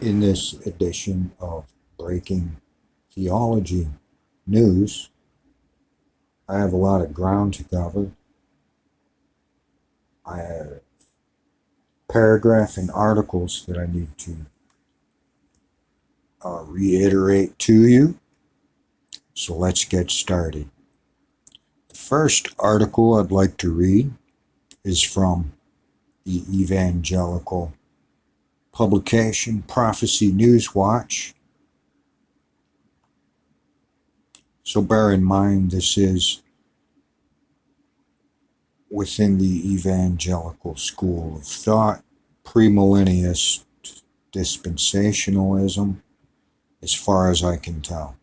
In this edition of Breaking Theology News, I have a lot of ground to cover. I have paragraph and articles that I need to reiterate to you. So let's get started. The first article I'd like to read is from the evangelical publication Prophecy News Watch. So bear in mind this is within the evangelical school of thought, premillennialist dispensationalism, as far as I can tell.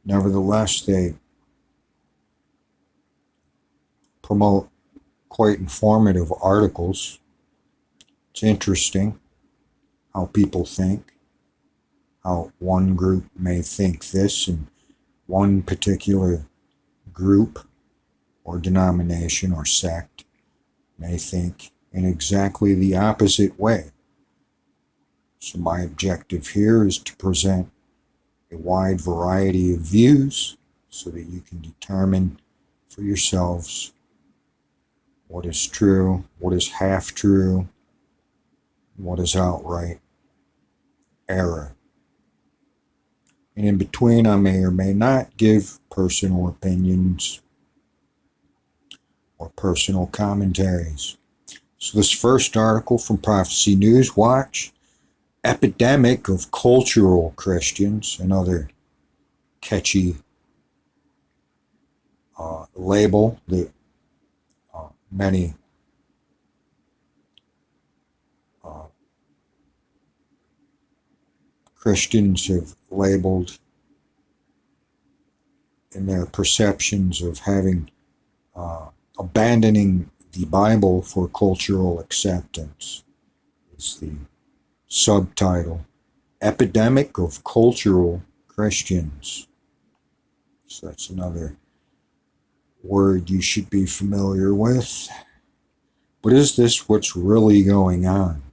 Nevertheless, they promote quite informative articles. It's interesting how people think, how one group may think this and one particular group or denomination or sect may think in exactly the opposite way. So my objective here is to present a wide variety of views so that you can determine for yourselves what is true, what is half true, what is outright error. And in between, I may or may not give personal opinions or personal commentaries. So this first article from Prophecy News Watch, Epidemic of Cultural Christians, another catchy label that many Christians have labeled in their perceptions of having abandoning the Bible for cultural acceptance. Is the subtitle, Epidemic of Cultural Christians. So that's another word you should be familiar with. But is this what's really going on?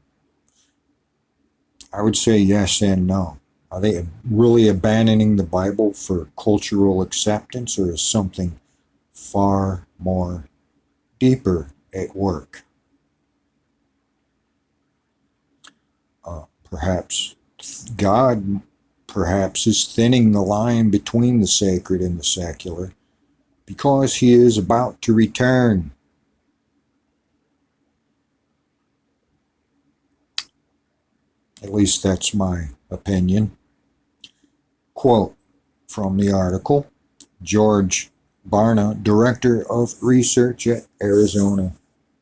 I would say yes and no. Are they really abandoning the Bible for cultural acceptance, or is something far more deeper at work? Perhaps God is thinning the line between the sacred and the secular because he is about to return. At least that's my opinion. Quote from the article, George Barna, Director of Research at Arizona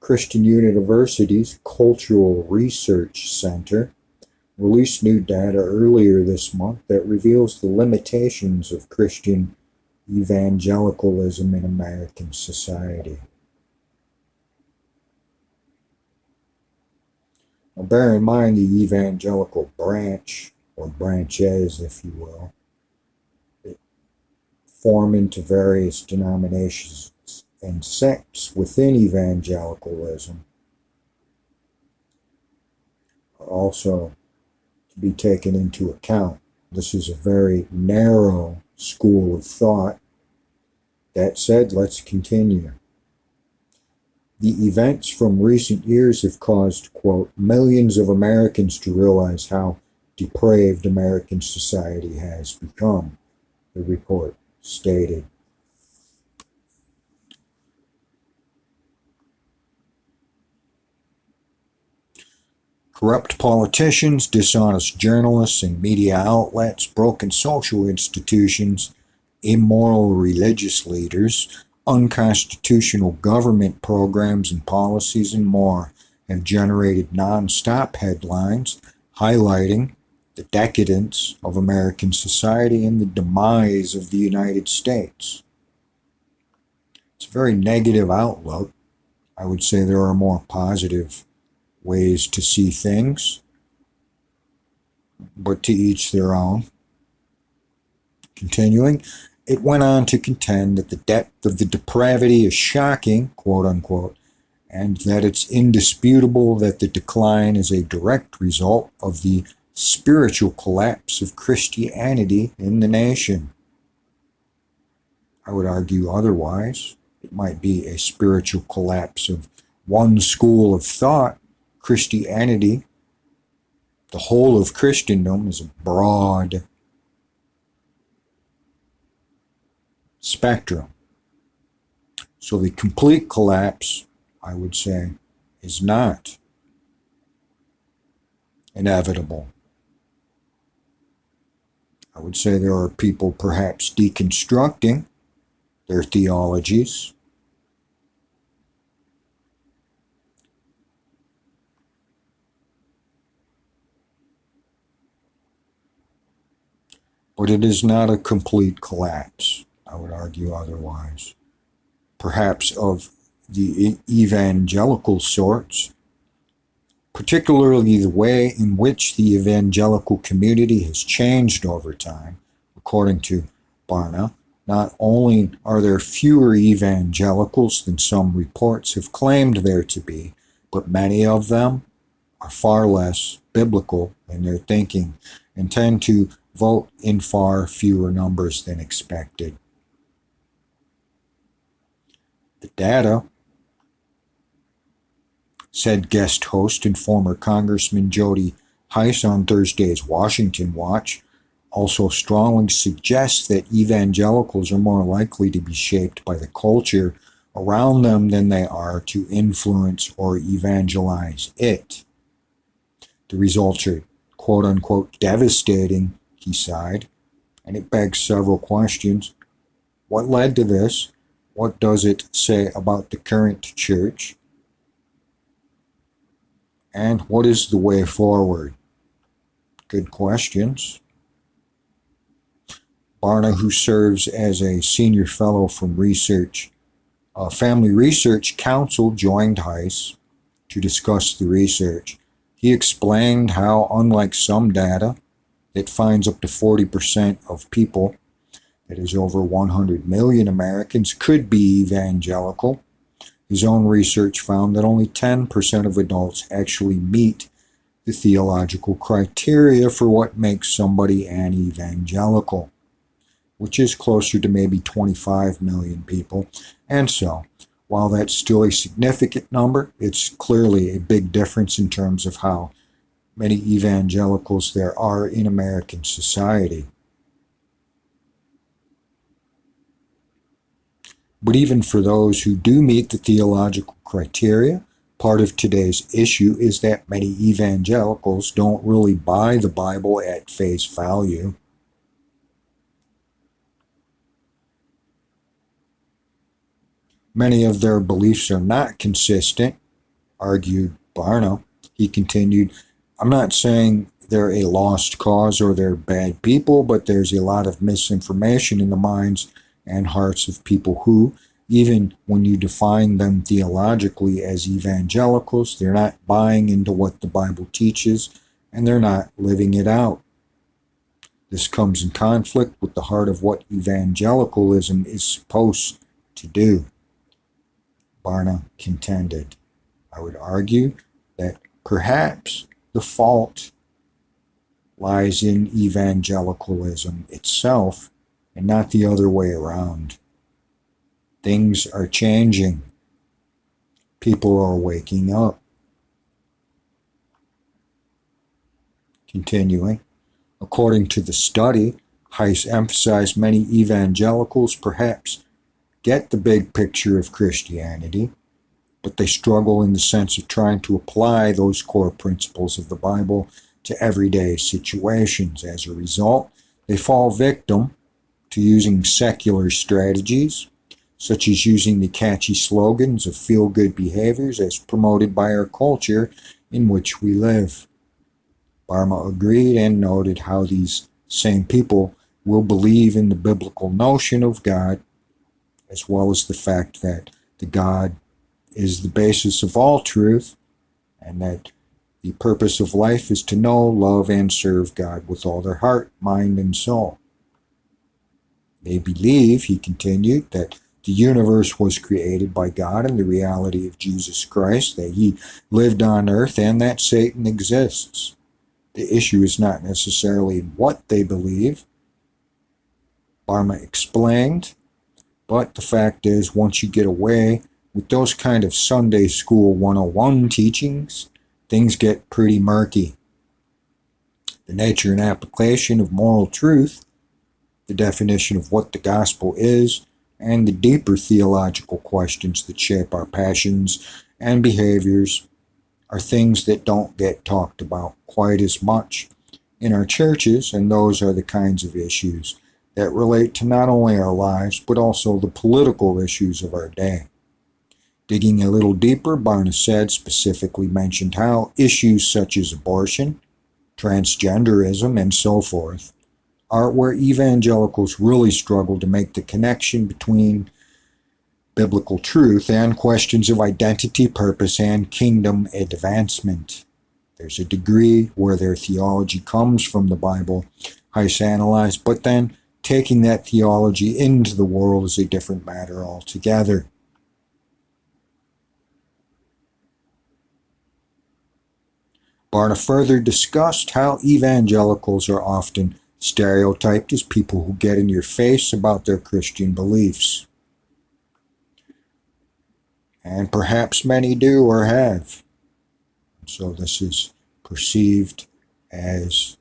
Christian University's Cultural Research Center, released new data earlier this month that reveals the limitations of Christian evangelicalism in American society. Now, bear in mind the evangelical branch, or branches, if you will, that form into various denominations and sects within evangelicalism are also to be taken into account. This is a very narrow school of thought. That said, let's continue. The events from recent years have caused, quote, millions of Americans to realize how depraved American society has become, the report stated. Corrupt politicians, dishonest journalists and media outlets, broken social institutions, immoral religious leaders, unconstitutional government programs and policies, and more have generated non-stop headlines highlighting the decadence of American society and the demise of the United States. It's a very negative outlook. I would say there are more positive ways to see things, but to each their own. Continuing, it went on to contend that the depth of the depravity is shocking, quote unquote, and that it's indisputable that the decline is a direct result of the spiritual collapse of Christianity in the nation. I would argue otherwise. It might be a spiritual collapse of one school of thought. Christianity, the whole of Christendom, is a broad spectrum. So the complete collapse, I would say, is not inevitable. I would say there are people perhaps deconstructing their theologies. But it is not a complete collapse. I would argue otherwise. Perhaps of the evangelical sorts, particularly the way in which the evangelical community has changed over time, according to Barna. Not only are there fewer evangelicals than some reports have claimed there to be, but many of them are far less biblical in their thinking and tend to vote in far fewer numbers than expected. The data, said guest host and former Congressman Jody Hice on Thursday's Washington Watch, also strongly suggests that evangelicals are more likely to be shaped by the culture around them than they are to influence or evangelize it. The results are quote-unquote devastating, he sighed, and it begs several questions. What led to this? What does it say about the current church? And what is the way forward? Good questions. Barna, who serves as a senior fellow from Family Research Council, joined Hice to discuss the research. He explained how, unlike some data that finds up to 40% of people, that is over 100 million Americans, could be evangelical, his own research found that only 10% of adults actually meet the theological criteria for what makes somebody an evangelical, which is closer to maybe 25 million people. And so, while that's still a significant number, it's clearly a big difference in terms of how many evangelicals there are in American society. But even for those who do meet the theological criteria, part of today's issue is that many evangelicals don't really buy the Bible at face value. Many of their beliefs are not consistent, argued Barna. He continued, I'm not saying they're a lost cause or they're bad people, but there's a lot of misinformation in the minds and hearts of people who, even when you define them theologically as evangelicals, they're not buying into what the Bible teaches and they're not living it out. This comes in conflict with the heart of what evangelicalism is supposed to do, Barna contended. I would argue that perhaps the fault lies in evangelicalism itself and not the other way around. Things are changing. People are waking up. Continuing, according to the study, Hice emphasized many evangelicals perhaps get the big picture of Christianity, but they struggle in the sense of trying to apply those core principles of the Bible to everyday situations. As a result, they fall victim to using secular strategies, such as using the catchy slogans of feel-good behaviors as promoted by our culture in which we live. Barna agreed and noted how these same people will believe in the biblical notion of God, as well as the fact that the God is the basis of all truth, and that the purpose of life is to know, love, and serve God with all their heart, mind, and soul. They believe, he continued, that the universe was created by God and the reality of Jesus Christ, that he lived on earth, and that Satan exists. The issue is not necessarily in what they believe, Barna explained, but the fact is, once you get away with those kind of Sunday School 101 teachings, things get pretty murky. The nature and application of moral truth, the definition of what the gospel is, and the deeper theological questions that shape our passions and behaviors are things that don't get talked about quite as much in our churches, and those are the kinds of issues that relate to not only our lives, but also the political issues of our day. Digging a little deeper, Barna said, specifically mentioned how issues such as abortion, transgenderism, and so forth are where evangelicals really struggle to make the connection between biblical truth and questions of identity, purpose, and kingdom advancement. There's a degree where their theology comes from the Bible, analyzed, but then taking that theology into the world is a different matter altogether. Barna further discussed how evangelicals are often stereotyped as people who get in your face about their Christian beliefs. And perhaps many do or have. So this is perceived as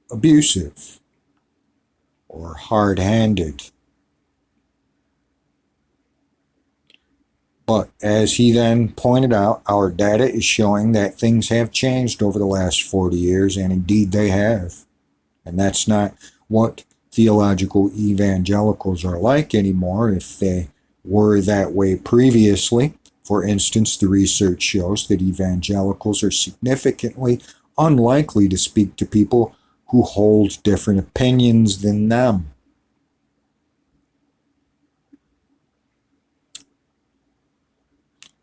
abusive or hard-handed. But as he then pointed out, our data is showing that things have changed over the last 40 years, and indeed they have. And that's not what theological evangelicals are like anymore if they were that way previously. For instance, the research shows that evangelicals are significantly unlikely to speak to people who hold different opinions than them.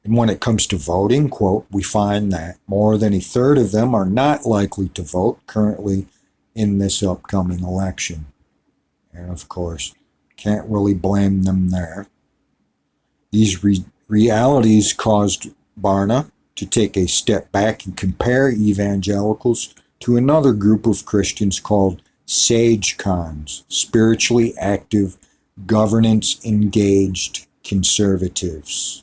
And when it comes to voting, quote, we find that more than a third of them are not likely to vote currently in this upcoming election. And of course, can't really blame them there. These realities caused Barna to take a step back and compare evangelicals to another group of Christians called sage cons, spiritually active, governance-engaged conservatives.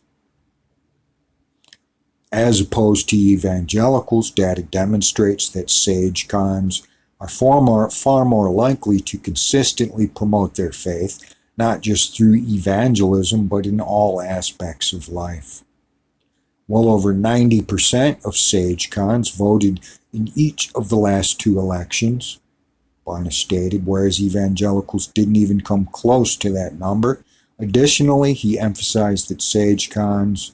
As opposed to evangelicals, data demonstrates that sage cons are far more likely to consistently promote their faith, not just through evangelism, but in all aspects of life. Well over 90% of sage cons voted in each of the last two elections, Barna stated, whereas evangelicals didn't even come close to that number. Additionally, he emphasized that sage cons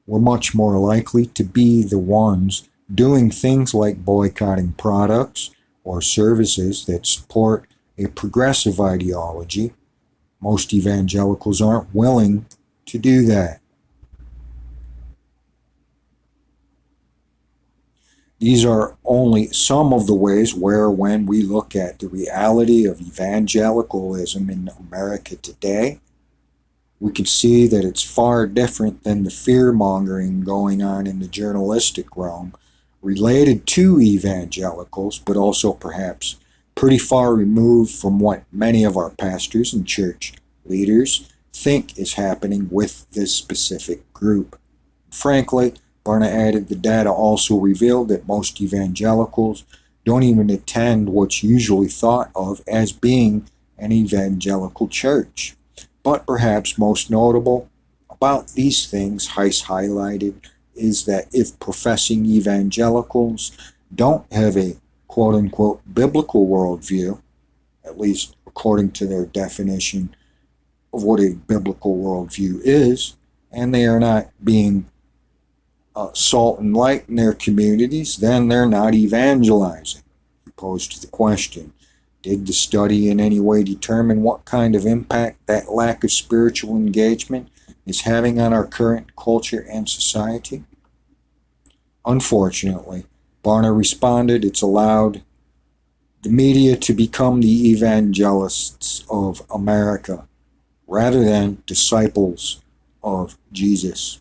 were much more likely to be the ones doing things like boycotting products or services that support a progressive ideology. Most evangelicals aren't willing to do that. These are only some of the ways where, when we look at the reality of evangelicalism in America today, we can see that it's far different than the fear-mongering going on in the journalistic realm related to evangelicals, but also perhaps pretty far removed from what many of our pastors and church leaders think is happening with this specific group. Frankly, Barna added, the data also revealed that most evangelicals don't even attend what's usually thought of as being an evangelical church. But perhaps most notable about these things Heiss highlighted is that if professing evangelicals don't have a quote-unquote biblical worldview, at least according to their definition of what a biblical worldview is, and they are not being salt and light in their communities, then they're not evangelizing. He posed the question, did the study in any way determine what kind of impact that lack of spiritual engagement is having on our current culture and society? Unfortunately, Barna responded, it's allowed the media to become the evangelists of America, rather than disciples of Jesus,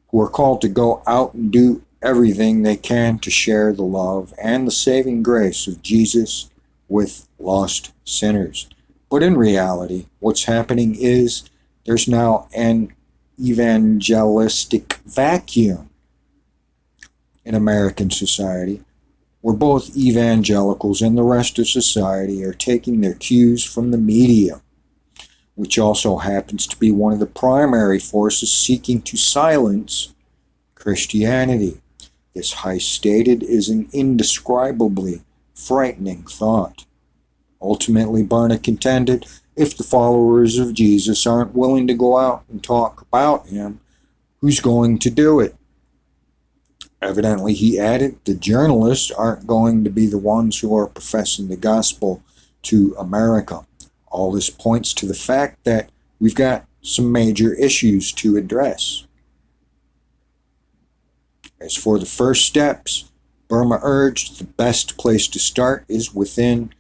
who are called to go out and do everything they can to share the love and the saving grace of Jesus with lost sinners. But in reality, what's happening is there's now an evangelistic vacuum in American society, where both evangelicals and the rest of society are taking their cues from the media, which also happens to be one of the primary forces seeking to silence Christianity. This high stated is an indescribably frightening thought. Ultimately, Barna contended, if the followers of Jesus aren't willing to go out and talk about him, who's going to do it? Evidently, he added, the journalists aren't going to be the ones who are professing the gospel to America. All this points to the fact that we've got some major issues to address. As for the first steps, Burma urged the best place to start is within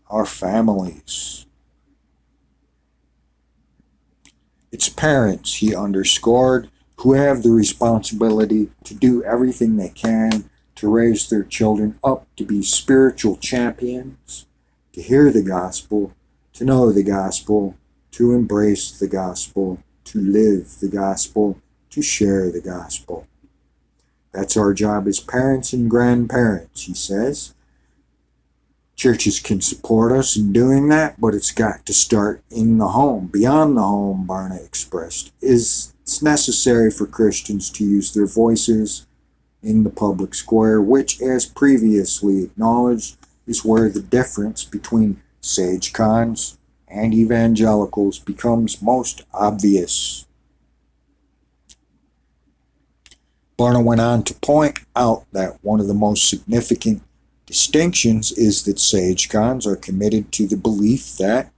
our families. It's parents, he underscored, who have the responsibility to do everything they can to raise their children up to be spiritual champions, to hear the gospel, to know the gospel, to embrace the gospel, to live the gospel, to share the gospel. That's our job as parents and grandparents, he says. Churches can support us in doing that, but it's got to start in the home. Beyond the home, Barna expressed, it's necessary for Christians to use their voices in the public square, which, as previously acknowledged, is where the difference between sage cons and evangelicals becomes most obvious. Barna went on to point out that one of the most significant distinctions is that sage cons are committed to the belief that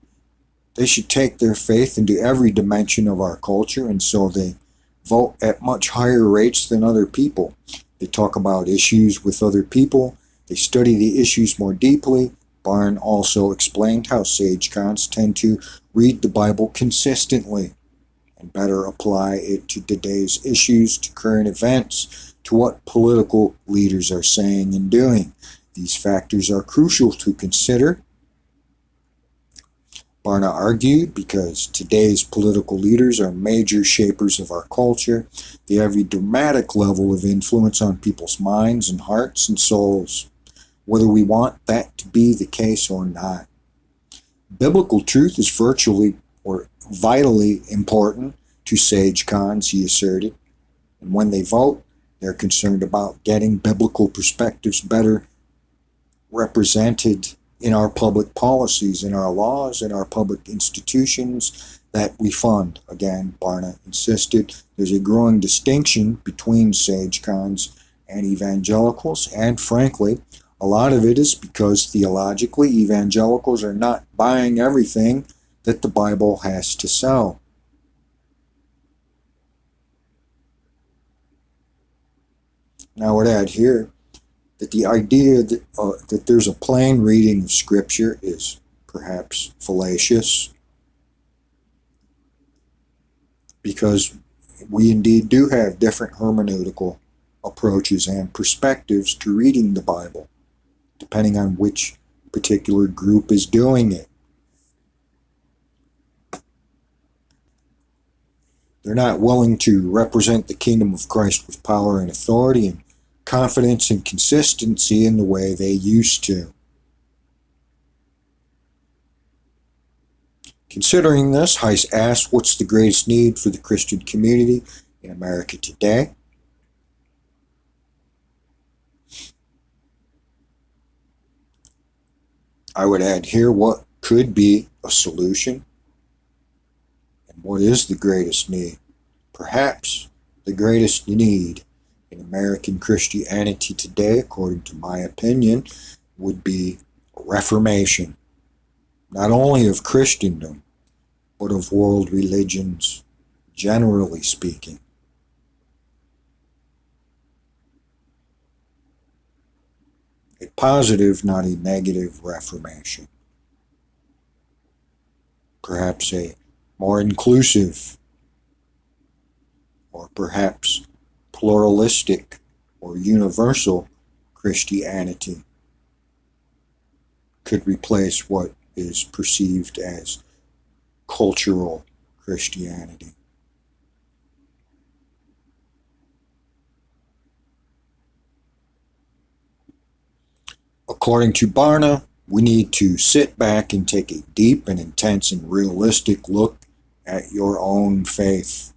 they should take their faith into every dimension of our culture, and so they vote at much higher rates than other people. They talk about issues with other people. They study the issues more deeply. Barn also explained how sage cons tend to read the Bible consistently and better apply it to today's issues, to current events, to what political leaders are saying and doing. These factors are crucial to consider, Barna argued, because today's political leaders are major shapers of our culture. They have a dramatic level of influence on people's minds and hearts and souls, whether we want that to be the case or not. Biblical truth is virtually or vitally important to sage cons, he asserted. And when they vote, they're concerned about getting biblical perspectives better represented in our public policies, in our laws, in our public institutions that we fund. Again, Barna insisted there's a growing distinction between sage cons and evangelicals, and frankly, a lot of it is because theologically evangelicals are not buying everything that the Bible has to sell. Now I would add here that the idea that there's a plain reading of Scripture is perhaps fallacious, because we indeed do have different hermeneutical approaches and perspectives to reading the Bible, depending on which particular group is doing it. They're not willing to represent the kingdom of Christ with power and authority and confidence and consistency in the way they used to. Considering this, Heiss asked, what's the greatest need for the Christian community in America today? I would add here what could be a solution and what is the greatest need. Perhaps the greatest need in American Christianity today, according to my opinion, would be a reformation, not only of Christendom, but of world religions, generally speaking. A positive, not a negative reformation. perhaps a more inclusive, or perhaps pluralistic or universal Christianity could replace what is perceived as cultural Christianity. According to Barna, we need to sit back and take a deep and intense and realistic look at your own faith.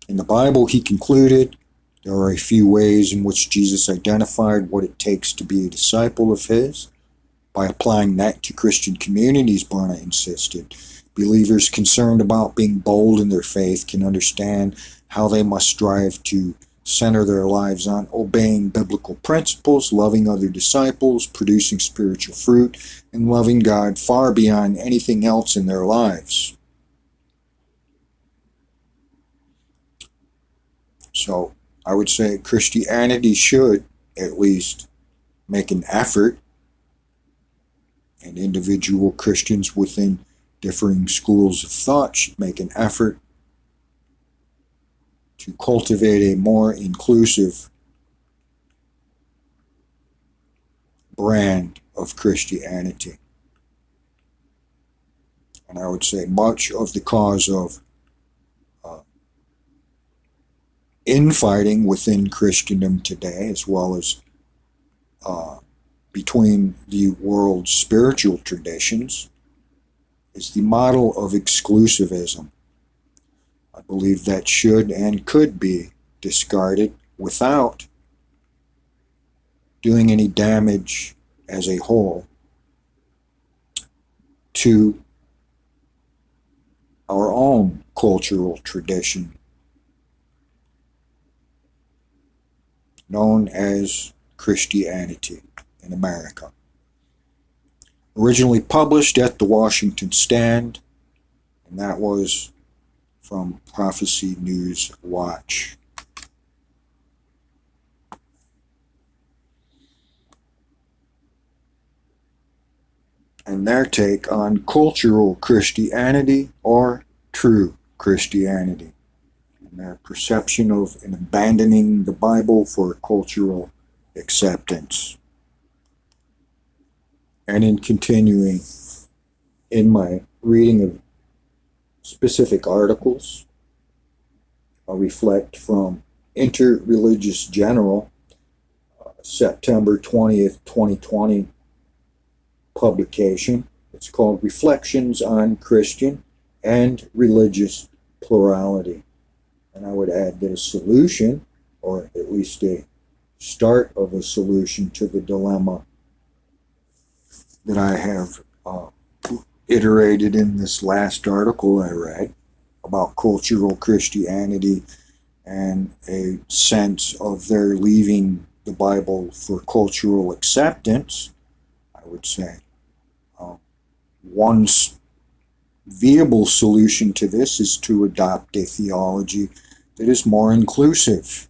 In the Bible, he concluded, there are a few ways in which Jesus identified what it takes to be a disciple of his. By applying that to Christian communities, Barna insisted, believers concerned about being bold in their faith can understand how they must strive to center their lives on obeying biblical principles, loving other disciples, producing spiritual fruit, and loving God far beyond anything else in their lives. So I would say Christianity should at least make an effort, and individual Christians within differing schools of thought should make an effort to cultivate a more inclusive brand of Christianity. And I would say much of the cause of infighting within Christendom today, as well as between the world's spiritual traditions, is the model of exclusivism. I believe that should and could be discarded without doing any damage as a whole to our own cultural tradition known as Christianity in America. Originally published at the Washington Stand, and that was from Prophecy News Watch. And their take on cultural Christianity or true Christianity, and their perception of and abandoning the Bible for cultural acceptance. And in continuing in my reading of specific articles, I'll reflect from Interreligious General, September 20th, 2020 publication. It's called Reflections on Christian and Religious Plurality. And I would add that a solution, or at least a start of a solution to the dilemma that I have iterated in this last article I read about cultural Christianity and a sense of their leaving the Bible for cultural acceptance, I would say. One viable solution to this is to adopt a theology that is more inclusive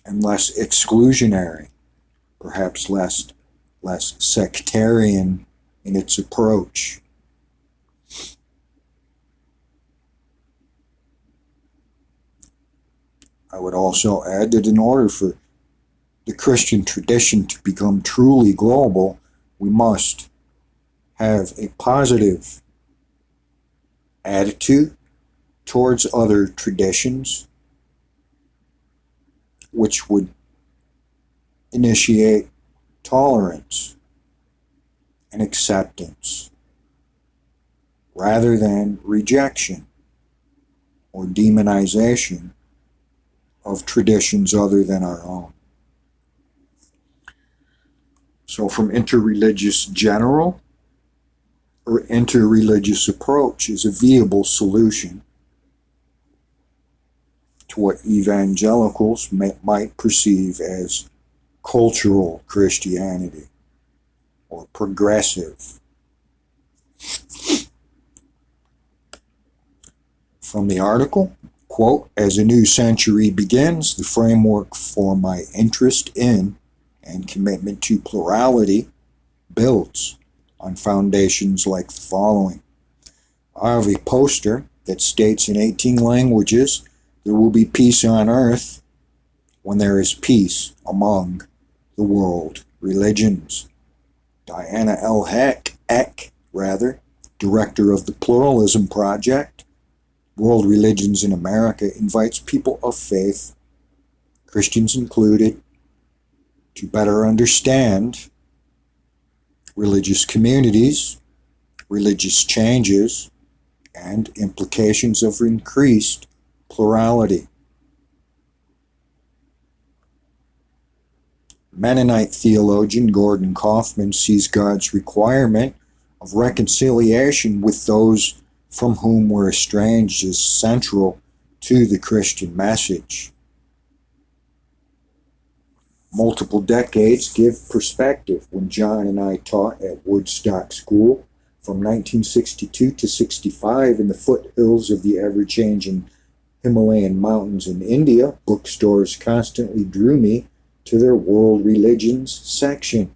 and less exclusionary, perhaps less sectarian in its approach. I would also add that in order for the Christian tradition to become truly global, we must have a positive attitude towards other traditions, which would initiate tolerance and acceptance rather than rejection or demonization of traditions other than our own. So from Interreligious General, or interreligious approach is a viable solution to what evangelicals might perceive as cultural Christianity or progressive. From the article, quote, as a new century begins, the framework for my interest in and commitment to plurality builds. on foundations like the following. I have a poster that states in 18 languages, there will be peace on earth when there is peace among the world religions. Diana L. Eck, director of the Pluralism Project, World Religions in America, invites people of faith, Christians included, to better understand religious communities, religious changes, and implications of increased plurality. Mennonite theologian Gordon Kaufman sees God's requirement of reconciliation with those from whom we're estranged as central to the Christian message. Multiple decades give perspective. When John and I taught at Woodstock School from 1962 to 65 in the foothills of the ever-changing Himalayan mountains in India, bookstores constantly drew me to their world religions section.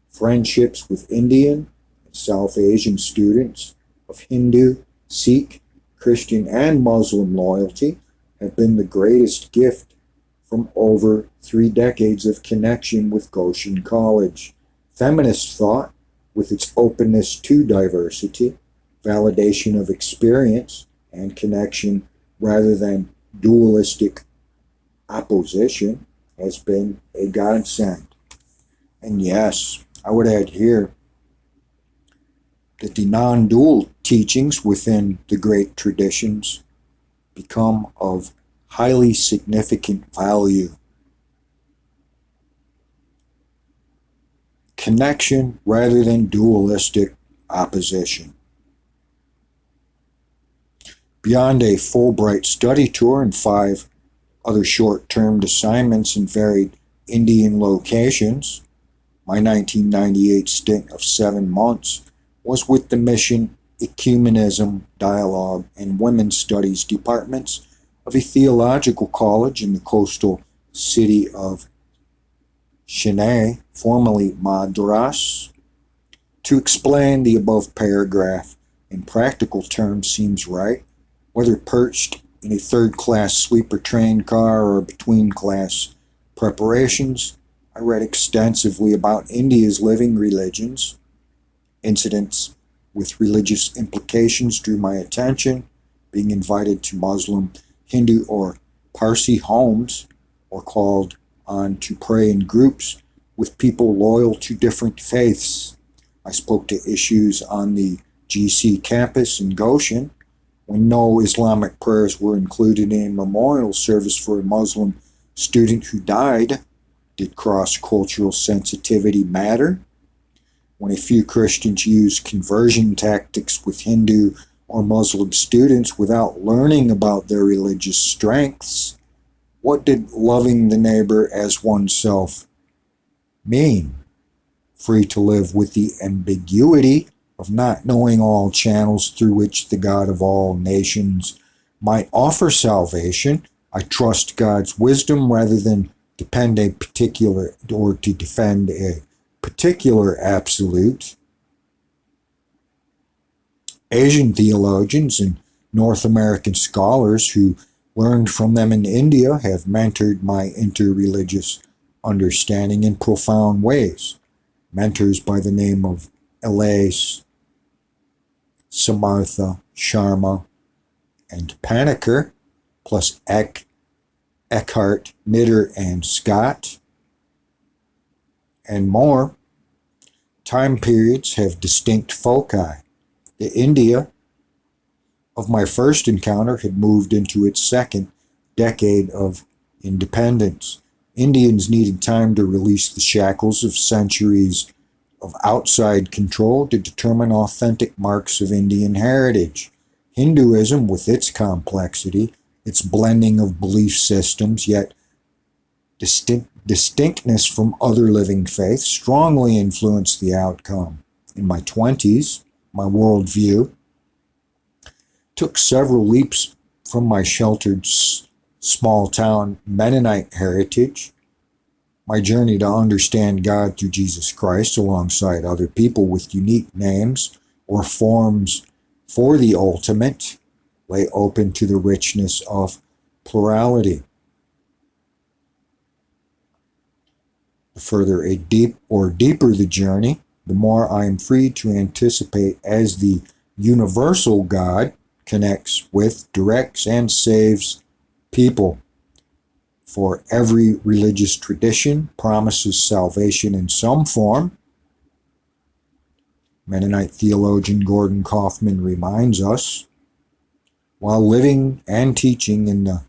Friendships with Indian and South Asian students of Hindu, Sikh, Christian, and Muslim loyalty have been the greatest gift from over 3 decades of connection with Goshen College. Feminist thought, with its openness to diversity, validation of experience, and connection rather than dualistic opposition, has been a godsend. And yes, I would add here that the non-dual teachings within the great traditions become of highly significant value. Connection rather than dualistic opposition. Beyond a Fulbright study tour and 5 other short-term assignments in varied Indian locations, my 1998 stint of 7 months was with the Mission, Ecumenism, Dialogue, and Women's Studies departments of a theological college in the coastal city of Chennai, formerly Madras. To explain the above paragraph in practical terms seems right, whether perched in a third-class sleeper train car or between-class preparations. I read extensively about India's living religions. Incidents with religious implications drew my attention. Being invited to Muslim, Hindu, or Parsi homes, or called on to pray in groups with people loyal to different faiths. I spoke to issues on the GC campus in Goshen, when no Islamic prayers were included in a memorial service for a Muslim student who died. Did cross-cultural sensitivity matter? When a few Christians used conversion tactics with Hindu or Muslim students without learning about their religious strengths, what did loving the neighbor as oneself mean? Free to live with the ambiguity of not knowing all channels through which the God of all nations might offer salvation, I trust God's wisdom rather than to defend a particular absolute. Asian theologians and North American scholars who learned from them in India have mentored my interreligious understanding in profound ways. Mentors by the name of Elias, Samartha, Sharma, and Paniker, plus Eckhart, Mitter, and Scott, and more. Time periods have distinct foci. The India of my first encounter had moved into its second decade of independence. Indians needed time to release the shackles of centuries of outside control to determine authentic marks of Indian heritage. Hinduism, with its complexity, its blending of belief systems, yet distinctness from other living faiths, strongly influenced the outcome. In my 20s, my worldview took several leaps from my sheltered small-town Mennonite heritage My journey to understand God through Jesus Christ alongside other people with unique names or forms for the ultimate lay open to the richness of plurality. The further deeper the journey, the more I am free to anticipate as the universal God connects with, directs, and saves people. For every religious tradition promises salvation in some form. Mennonite theologian Gordon Kaufman reminds us, while living and teaching in the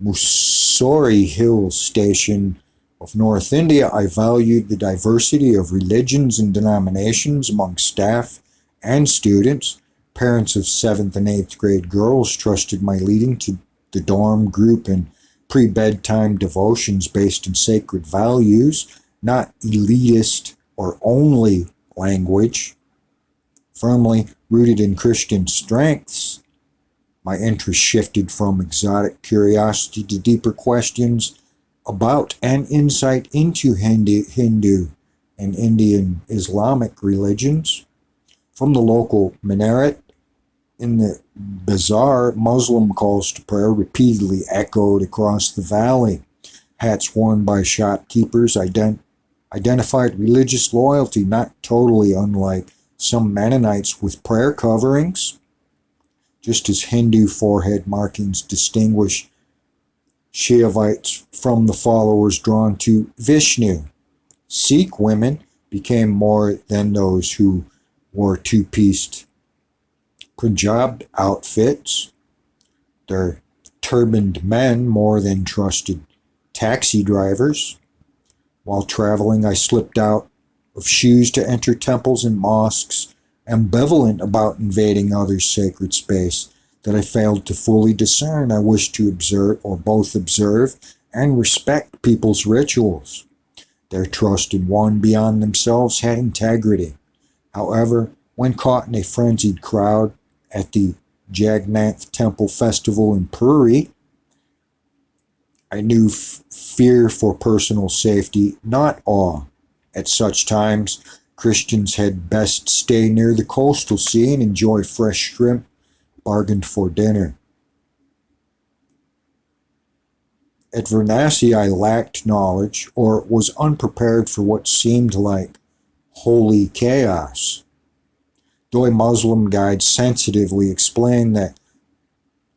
Mussoorie Hills Station of North India, I valued the diversity of religions and denominations among staff and students. Parents of 7th and 8th grade girls trusted my leading to the dorm group and pre-bedtime devotions based in sacred values, not elitist or only language. Firmly rooted in Christian strengths, my interest shifted from exotic curiosity to deeper questions about and insight into Hindu and Indian Islamic religions. From the local minaret in the bazaar, Muslim calls to prayer repeatedly echoed across the valley. Hats worn by shopkeepers identified religious loyalty, not totally unlike some Mennonites with prayer coverings. Just as Hindu forehead markings distinguish Shaivites from the followers drawn to Vishnu, Sikh women became more than those who wore two-pieced Punjab outfits. Their turbaned men more than trusted taxi drivers. While traveling, I slipped out of shoes to enter temples and mosques, ambivalent about invading others' sacred space that I failed to fully discern. I wished to observe, or both observe, and respect people's rituals. Their trust in one beyond themselves had integrity. However, when caught in a frenzied crowd at the Jagannath Temple Festival in Puri, I knew fear for personal safety, not awe. At such times, Christians had best stay near the coastal sea and enjoy fresh shrimp bargained for dinner. At Varanasi, I lacked knowledge or was unprepared for what seemed like holy chaos. Though a Muslim guide sensitively explained that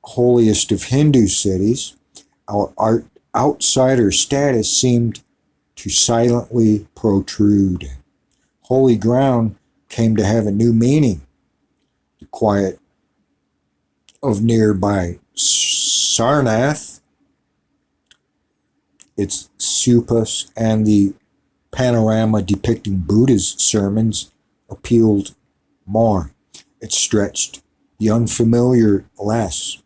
holiest of Hindu cities, our outsider status seemed to silently protrude. Holy ground came to have a new meaning. The quiet of nearby Sarnath, its stupas, and the panorama depicting Buddha's sermons appealed more. It stretched the unfamiliar less.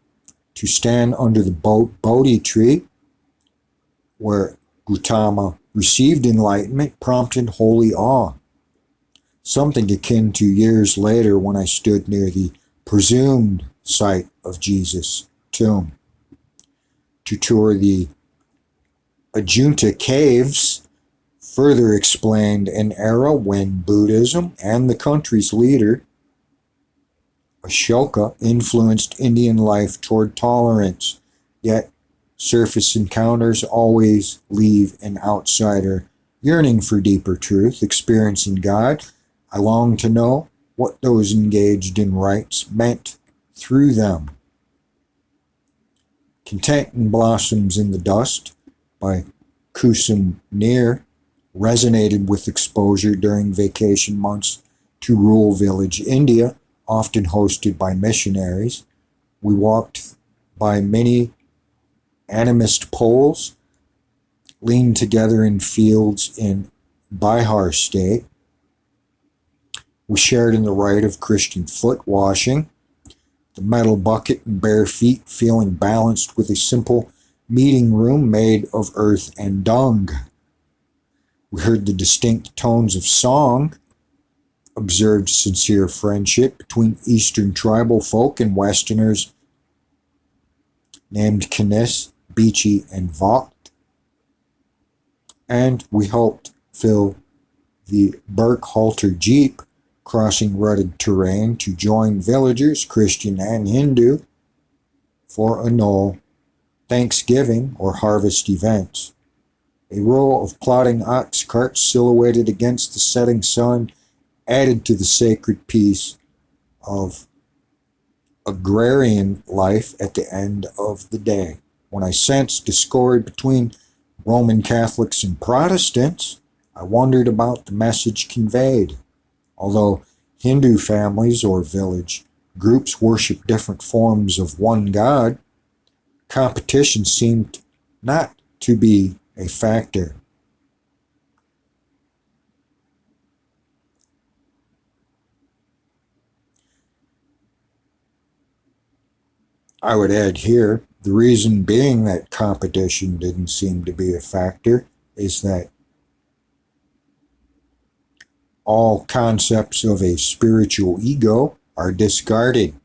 To stand under the Bodhi tree, where Gautama received enlightenment, prompted holy awe. Something akin to years later when I stood near the presumed site of Jesus' tomb. To tour the Ajunta caves further explained an era when Buddhism and the country's leader, Ashoka, influenced Indian life toward tolerance, yet surface encounters always leave an outsider yearning for deeper truth, experiencing God. I long to know what those engaged in rites meant through them. Content Blossoms in the Dust by Kusum Neer resonated with exposure during vacation months to rural village India, often hosted by missionaries. We walked by many animist poles, leaned together in fields in Bihar state. We shared in the rite of Christian foot washing, the metal bucket and bare feet feeling balanced with a simple meeting room made of earth and dung. We heard the distinct tones of song, observed sincere friendship between Eastern tribal folk and Westerners named Knis, Beachy, and Vaught, and we helped fill the Burke-Halter Jeep, crossing rutted terrain to join villagers, Christian and Hindu, for annual Thanksgiving or harvest events. A row of plodding ox carts silhouetted against the setting sun added to the sacred peace of agrarian life at the end of the day. When I sensed discord between Roman Catholics and Protestants, I wondered about the message conveyed. Although Hindu families or village groups worship different forms of one God, competition seemed not to be a factor. I would add here, the reason being that competition didn't seem to be a factor is that all concepts of a spiritual ego are discarded.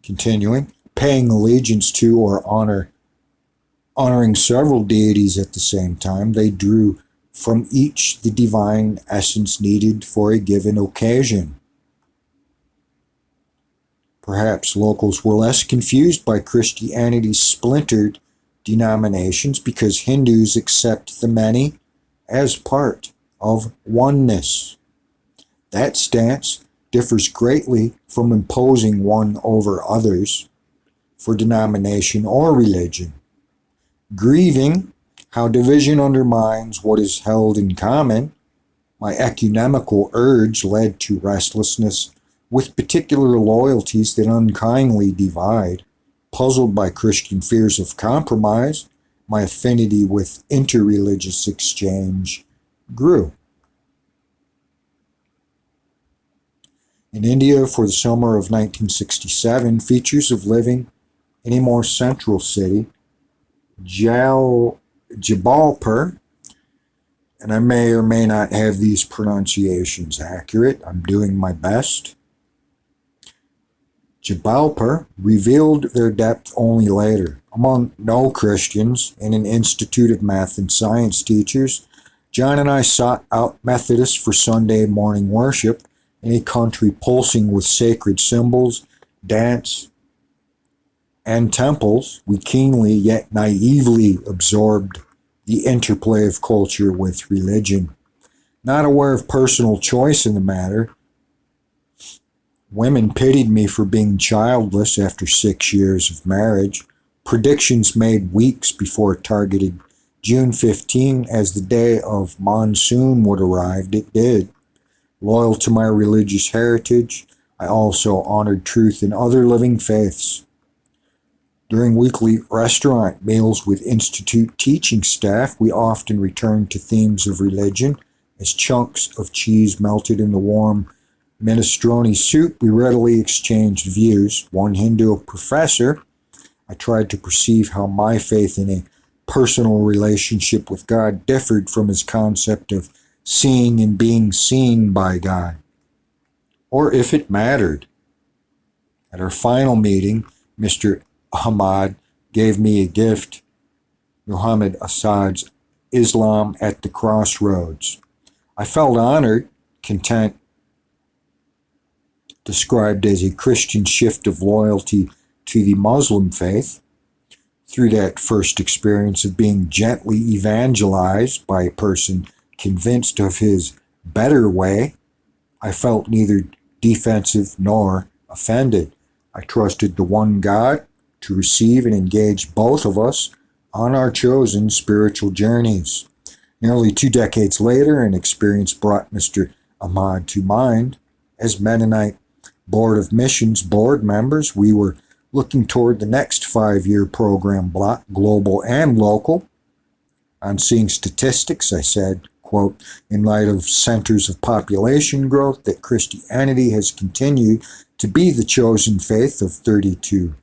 Continuing, paying allegiance to or honoring several deities at the same time, they drew from each the divine essence needed for a given occasion. Perhaps locals were less confused by Christianity's splintered denominations because Hindus accept the many as part of oneness. That stance differs greatly from imposing one over others for denomination or religion. Grieving how division undermines what is held in common, my ecumenical urge led to restlessness with particular loyalties that unkindly divide. Puzzled by Christian fears of compromise, my affinity with interreligious exchange grew. In India, for the summer of 1967, features of living in a more central city, Jabalpur, and I may or may not have these pronunciations accurate. I'm doing my best. Jabalpur revealed their depth only later. Among no Christians and an institute of math and science teachers, John and I sought out Methodists for Sunday morning worship in a country pulsing with sacred symbols, dance, and temples. We keenly yet naively absorbed the interplay of culture with religion. Not aware of personal choice in the matter, women pitied me for being childless after 6 years of marriage. Predictions made weeks before targeted June 15 as the day of monsoon would arrive. It did. Loyal to my religious heritage, I also honored truth in other living faiths. During weekly restaurant meals with Institute teaching staff, we often returned to themes of religion. As chunks of cheese melted in the warm minestrone soup, we readily exchanged views. One Hindu professor, I tried to perceive how my faith in a personal relationship with God differed from his concept of seeing and being seen by God, or if it mattered. At our final meeting, Mr. Ahmad gave me a gift, Muhammad Assad's Islam at the Crossroads. I felt honored, content, described as a Christian shift of loyalty to the Muslim faith. Through that first experience of being gently evangelized by a person convinced of his better way, I felt neither defensive nor offended. I trusted the one God to receive and engage both of us on our chosen spiritual journeys. Nearly 2 decades later, an experience brought Mr. Ahmad to mind. As Mennonite Board of Missions board members, we were looking toward the next 5-year program block, global and local. On seeing statistics, I said, quote, in light of centers of population growth, that Christianity has continued to be the chosen faith of 33%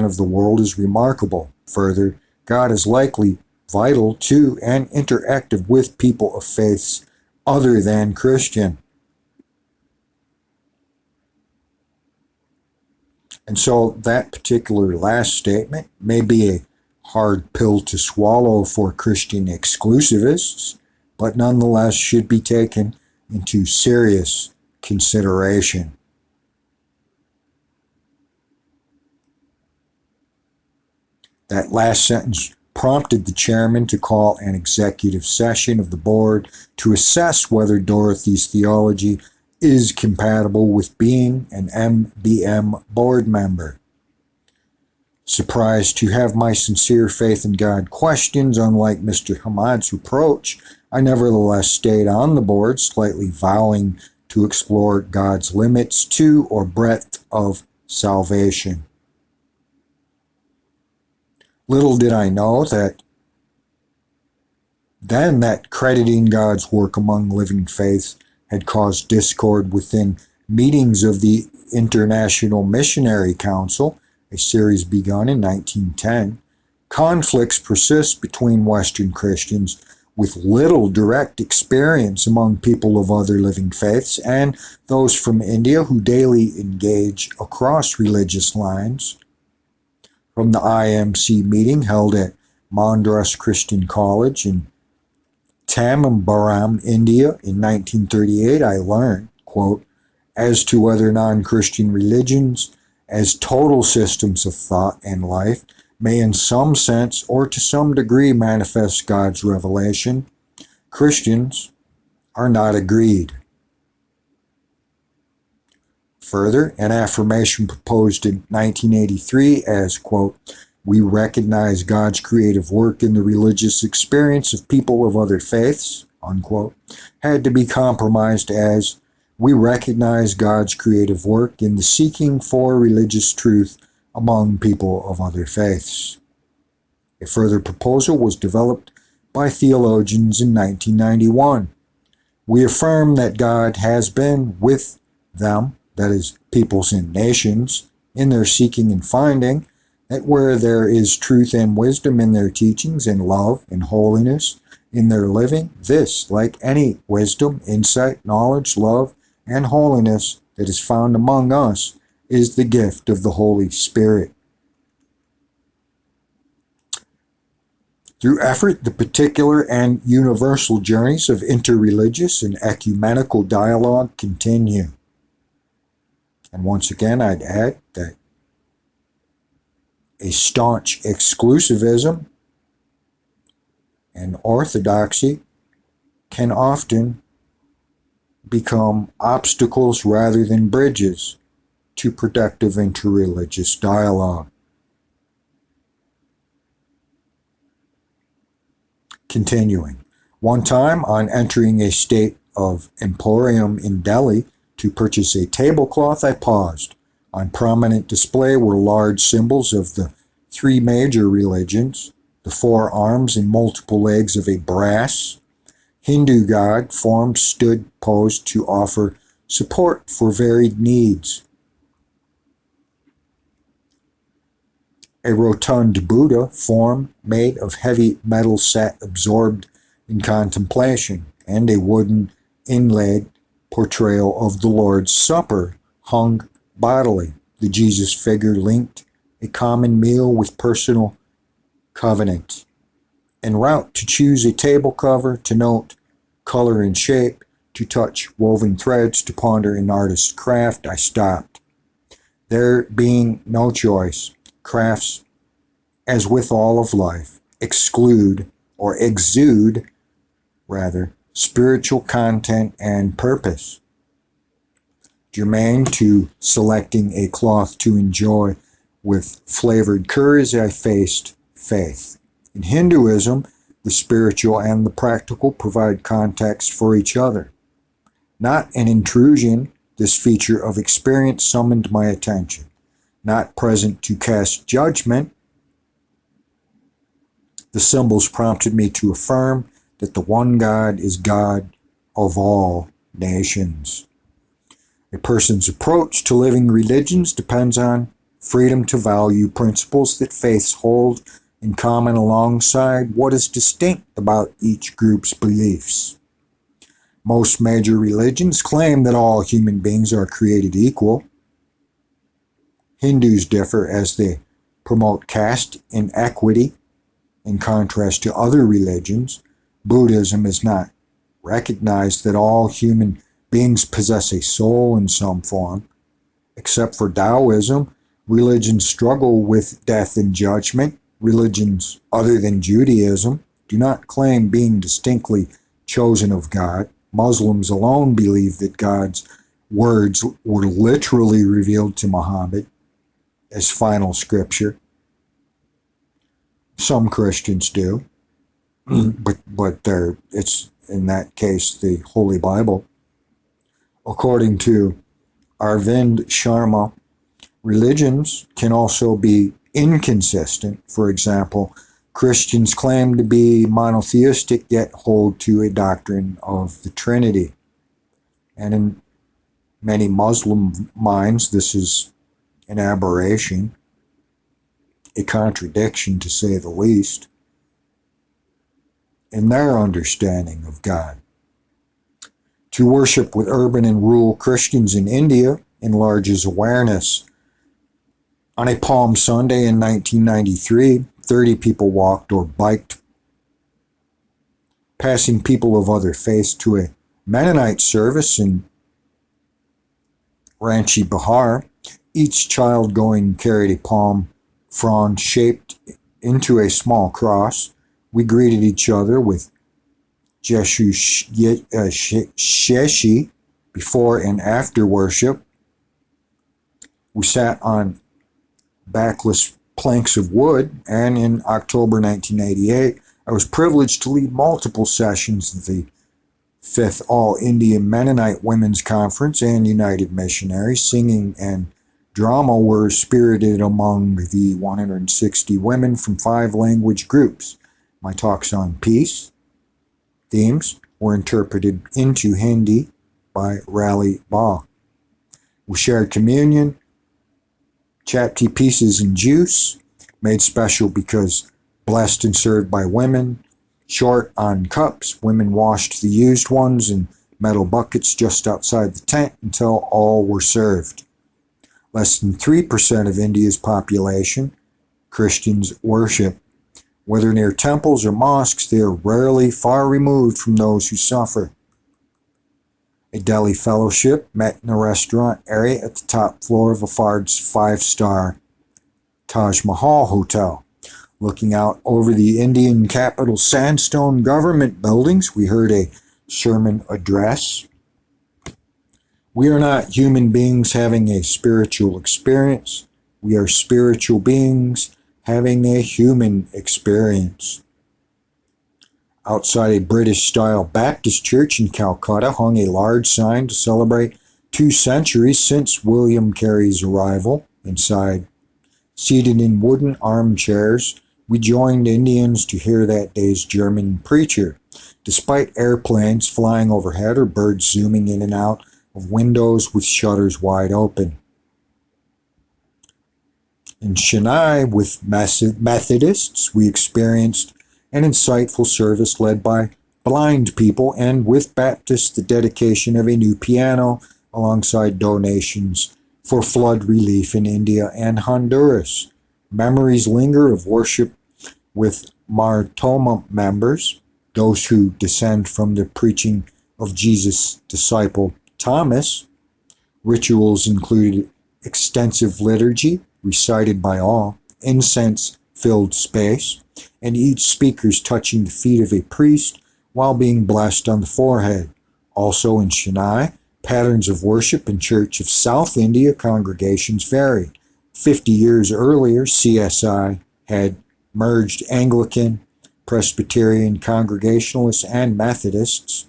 of the world is remarkable. Further, God is likely vital to and interactive with people of faiths other than Christian. And so that particular last statement may be a hard pill to swallow for Christian exclusivists, but nonetheless should be taken into serious consideration. That last sentence prompted the chairman to call an executive session of the board to assess whether Dorothy's theology is compatible with being an MBM board member. Surprised to have my sincere faith in God questioned, unlike Mr. Hamad's reproach, I nevertheless stayed on the board, slightly vowing to explore God's limits to or breadth of salvation. Little did I know that crediting God's work among living faiths had caused discord within meetings of the International Missionary Council, a series begun in 1910. Conflicts persist between Western Christians with little direct experience among people of other living faiths and those from India who daily engage across religious lines. From the IMC meeting held at Madras Christian College in Tambaram, India in 1938, I learned, quote, as to whether non-Christian religions as total systems of thought and life may in some sense or to some degree manifest God's revelation, Christians are not agreed. Further, an affirmation proposed in 1983 as, quote, we recognize God's creative work in the religious experience of people of other faiths, unquote, had to be compromised as we recognize God's creative work in the seeking for religious truth among people of other faiths. A further proposal was developed by theologians in 1991. We affirm that God has been with them, that is, peoples and nations, in their seeking and finding, that where there is truth and wisdom in their teachings and love and holiness in their living, this, like any wisdom, insight, knowledge, love, and holiness that is found among us, is the gift of the Holy Spirit. Through effort, the particular and universal journeys of interreligious and ecumenical dialogue continue. And once again, I'd add that a staunch exclusivism and orthodoxy can often become obstacles rather than bridges to productive interreligious dialogue. Continuing. One time, on entering a state of emporium in Delhi to purchase a tablecloth, I paused. On prominent display were large symbols of the three major religions, the four arms and multiple legs of a brass Hindu god form stood posed to offer support for varied needs. A rotund Buddha form made of heavy metal sat absorbed in contemplation, and a wooden inlaid portrayal of the Lord's Supper hung bodily. The Jesus figure linked a common meal with personal covenant. En route to choose a table cover, to note color and shape, to touch woven threads, to ponder an artist's craft, I stopped. There being no choice, crafts, as with all of life, exude spiritual content and purpose. Germane to selecting a cloth to enjoy with flavored curries, I faced faith. In Hinduism, the spiritual and the practical provide context for each other. Not an intrusion, this feature of experience summoned my attention. Not present to cast judgment, the symbols prompted me to affirm that the one God is God of all nations. A person's approach to living religions depends on freedom to value principles that faiths hold in common alongside what is distinct about each group's beliefs. Most major religions claim that all human beings are created equal. Hindus differ as they promote caste inequity in contrast to other religions. Buddhism is not recognized that all human beings possess a soul in some form. Except for Taoism, religions struggle with death and judgment. Religions other than Judaism do not claim being distinctly chosen of God. Muslims alone believe that God's words were literally revealed to Muhammad as final scripture. Some Christians do, but it's in that case the Holy Bible. According to Arvind Sharma, religions can also be inconsistent. For example, Christians claim to be monotheistic yet hold to a doctrine of the Trinity. And in many Muslim minds, this is an aberration, a contradiction to say the least, in their understanding of God. To worship with urban and rural Christians in India enlarges awareness. On a Palm Sunday in 1993, 30 people walked or biked, passing people of other faiths to a Mennonite service in Ranchi, Bihar. Each child going carried a palm frond shaped into a small cross. We greeted each other with Jeshu Sheshi before and after worship. We sat on backless planks of wood, and in October 1988, I was privileged to lead multiple sessions of the 5th All India Mennonite Women's Conference and United Missionaries. Singing and drama were spirited among the 160 women from 5 language groups. My talks on peace themes were interpreted into Hindi by Rally Ba. We shared communion, chapti pieces and juice, made special because blessed and served by women, short on cups. Women washed the used ones in metal buckets just outside the tent until all were served. Less than 3% of India's population, Christians worship. Whether near temples or mosques, they are rarely far removed from those who suffer. A Delhi fellowship met in a restaurant area at the top floor of a 5-star Taj Mahal hotel. Looking out over the Indian capital sandstone government buildings, we heard a sermon address. We are not human beings having a spiritual experience. We are spiritual beings having a human experience. Outside a British-style Baptist church in Calcutta hung a large sign to celebrate 2 centuries since William Carey's arrival. Inside, seated in wooden armchairs, we joined Indians to hear that day's German preacher. Despite airplanes flying overhead or birds zooming in and out of windows with shutters wide open. In Chennai, with Methodists, we experienced an insightful service led by blind people, and with Baptists, the dedication of a new piano alongside donations for flood relief in India and Honduras. Memories linger of worship with Mar Thoma members, those who descend from the preaching of Jesus' disciple Thomas. Rituals included extensive liturgy, recited by all, incense-filled space, and each speaker's touching the feet of a priest while being blessed on the forehead. Also in Chennai, patterns of worship in Church of South India congregations vary. 50 years earlier, CSI had merged Anglican, Presbyterian, Congregationalists, and Methodists.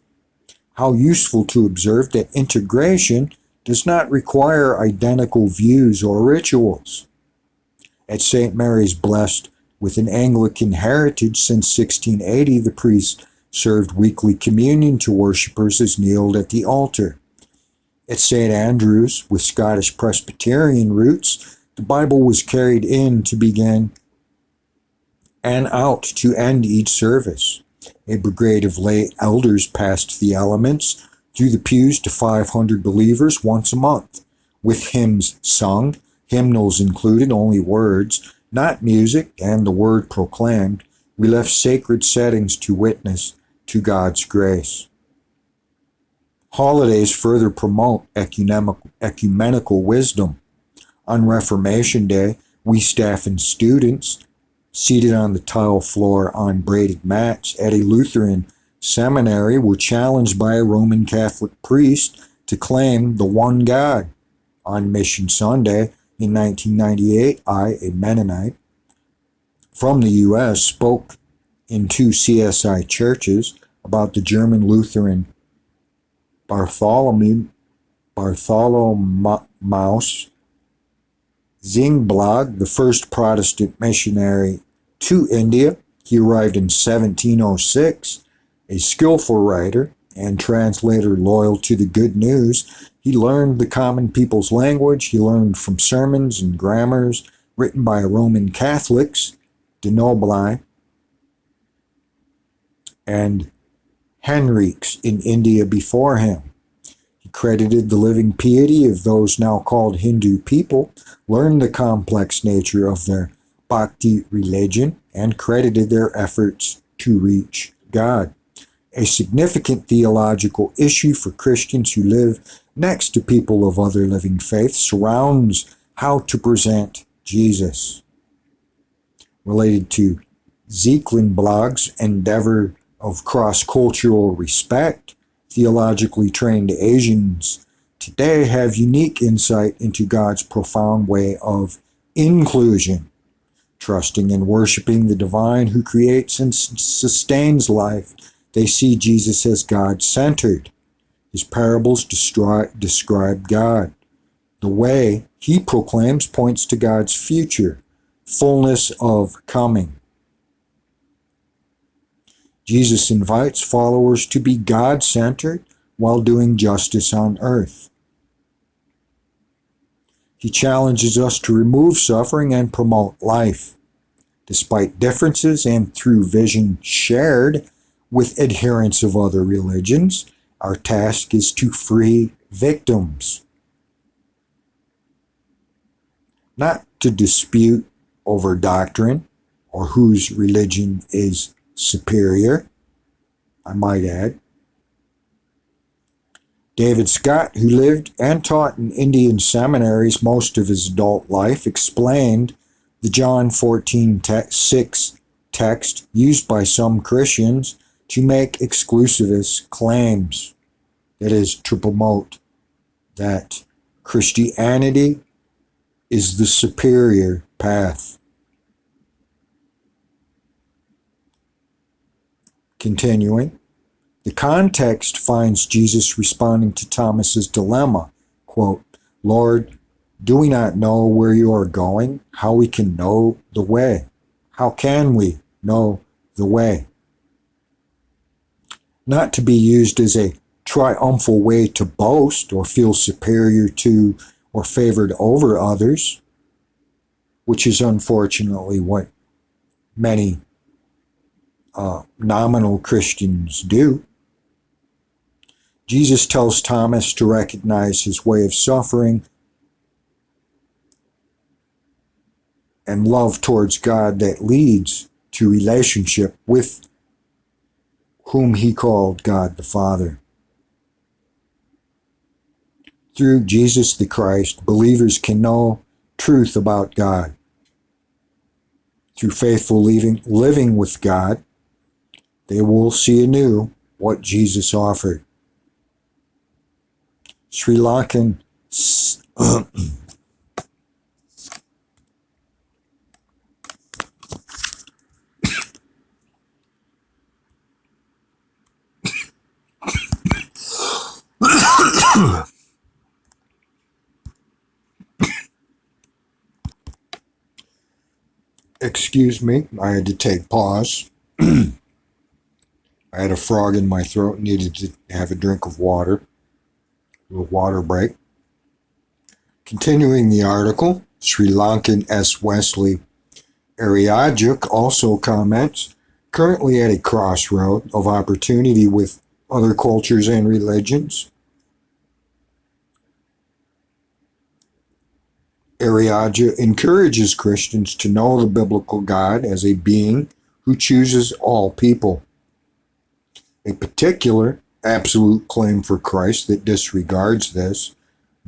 How useful to observe that integration does not require identical views or rituals. At St. Mary's Blessed, with an Anglican heritage since 1680, the priest served weekly communion to worshippers as kneeled at the altar. At St. Andrew's, with Scottish Presbyterian roots, the Bible was carried in to begin and out to end each service. A brigade of lay elders passed the elements through the pews to 500 believers once a month. With hymns sung, Hymnals included only words, not music, and the word proclaimed. We left sacred settings to witness to God's grace. Holidays further promote ecumenical wisdom. On Reformation Day, we staff and students, seated on the tile floor on braided mats at a Lutheran seminary, were challenged by a Roman Catholic priest to claim the one God. On Mission Sunday in 1998, I, a Mennonite from the U.S., spoke in 2 CSI churches about the German Lutheran Bartholomäus Zingblog, the first Protestant missionary to India. He arrived in 1706, a skillful writer and translator loyal to the good news. He learned the common people's language. He learned from sermons and grammars written by Roman Catholics, de Nobili, and Henriques in India before him. He credited the living piety of those now called Hindu people, learned the complex nature of their bhakti religion, and credited their efforts to reach God. A significant theological issue for Christians who live next to people of other living faiths surrounds how to present Jesus. Related to Ziecklenblog's endeavor of cross-cultural respect, theologically trained Asians today have unique insight into God's profound way of inclusion, trusting and worshiping the divine who creates and sustains life. They see Jesus as God-centered. His parables describe God. The way he proclaims points to God's future, fullness of coming. Jesus invites followers to be God-centered while doing justice on earth. He challenges us to remove suffering and promote life. Despite differences and through vision shared with adherents of other religions, our task is to free victims, not to dispute over doctrine or whose religion is superior, I might add. David Scott, who lived and taught in Indian seminaries most of his adult life, explained the John 14:6 text used by some Christians to make exclusivist claims. That is, to promote that Christianity is the superior path. Continuing, the context finds Jesus responding to Thomas's dilemma, quote, "Lord, do we not know where you are going? How we can know the way? How can we know the way?" Not to be used as a triumphal way to boast or feel superior to or favored over others, which is unfortunately what many nominal Christians do. Jesus tells Thomas to recognize his way of suffering and love towards God that leads to relationship with whom he called God the Father. Through Jesus the Christ, believers can know truth about God. Through faithful living with God, they will see anew what Jesus offered. Sri Lankan excuse me, I had to take pause. I had a frog in my throat, needed to have a drink of water. A little water break. Continuing the article, Sri Lankan S. Wesley Ariajuk also comments, currently at a crossroad of opportunity with other cultures and religions. Ariadne encourages Christians to know the biblical God as a being who chooses all people. A particular absolute claim for Christ that disregards this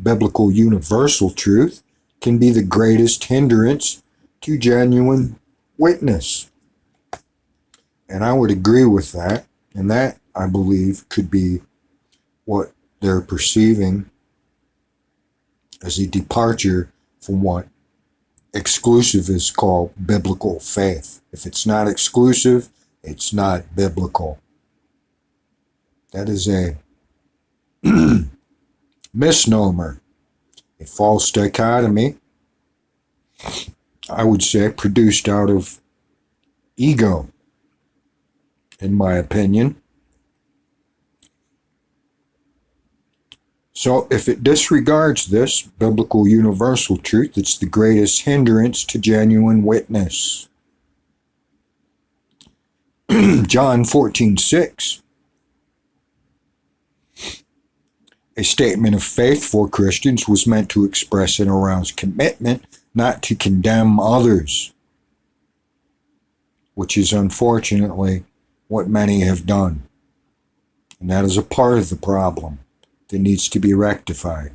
biblical universal truth can be the greatest hindrance to genuine witness. And I would agree with that. And that, I believe, could be what they're perceiving as a departure from what exclusivists call biblical faith. If it's not exclusive, it's not biblical. That is a misnomer, a false dichotomy, I would say, produced out of ego, in my opinion. So if it disregards this biblical universal truth, it's the greatest hindrance to genuine witness. John 14:6, a statement of faith for Christians, was meant to express and arouse commitment, not to condemn others, which is unfortunately what many have done. And that is a part of the problem that needs to be rectified.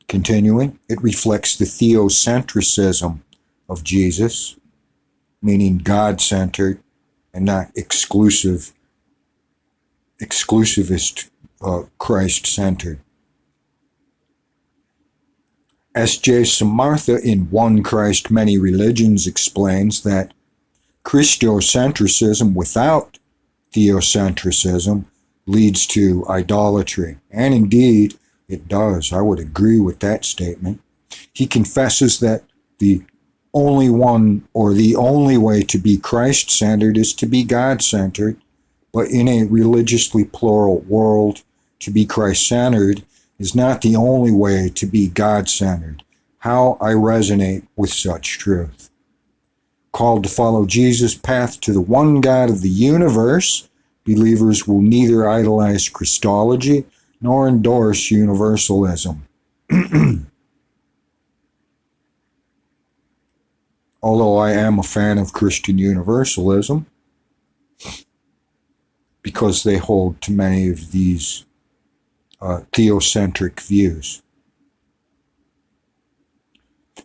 Continuing, it reflects the theocentrism of Jesus, meaning God-centered and not exclusivist, Christ-centered. S.J. Samartha in One Christ, Many Religions explains that Christocentrism without theocentrism leads to idolatry. And indeed, it does. I would agree with that statement. He confesses that the only one or the only way to be Christ-centered is to be God-centered, but in a religiously plural world, to be Christ-centered is not the only way to be God-centered. How I resonate with such truth. Called to follow Jesus' path to the one God of the universe, believers will neither idolize Christology nor endorse universalism. Although I am a fan of Christian universalism, because they hold to many of these theocentric views.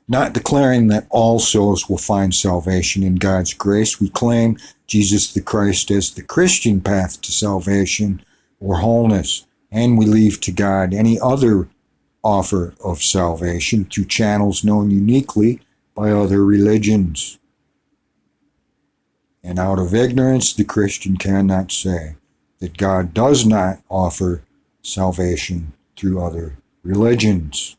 Not declaring that all souls will find salvation in God's grace, we claim Jesus the Christ as the Christian path to salvation or wholeness, and we leave to God any other offer of salvation through channels known uniquely by other religions. And out of ignorance, the Christian cannot say that God does not offer salvation through other religions.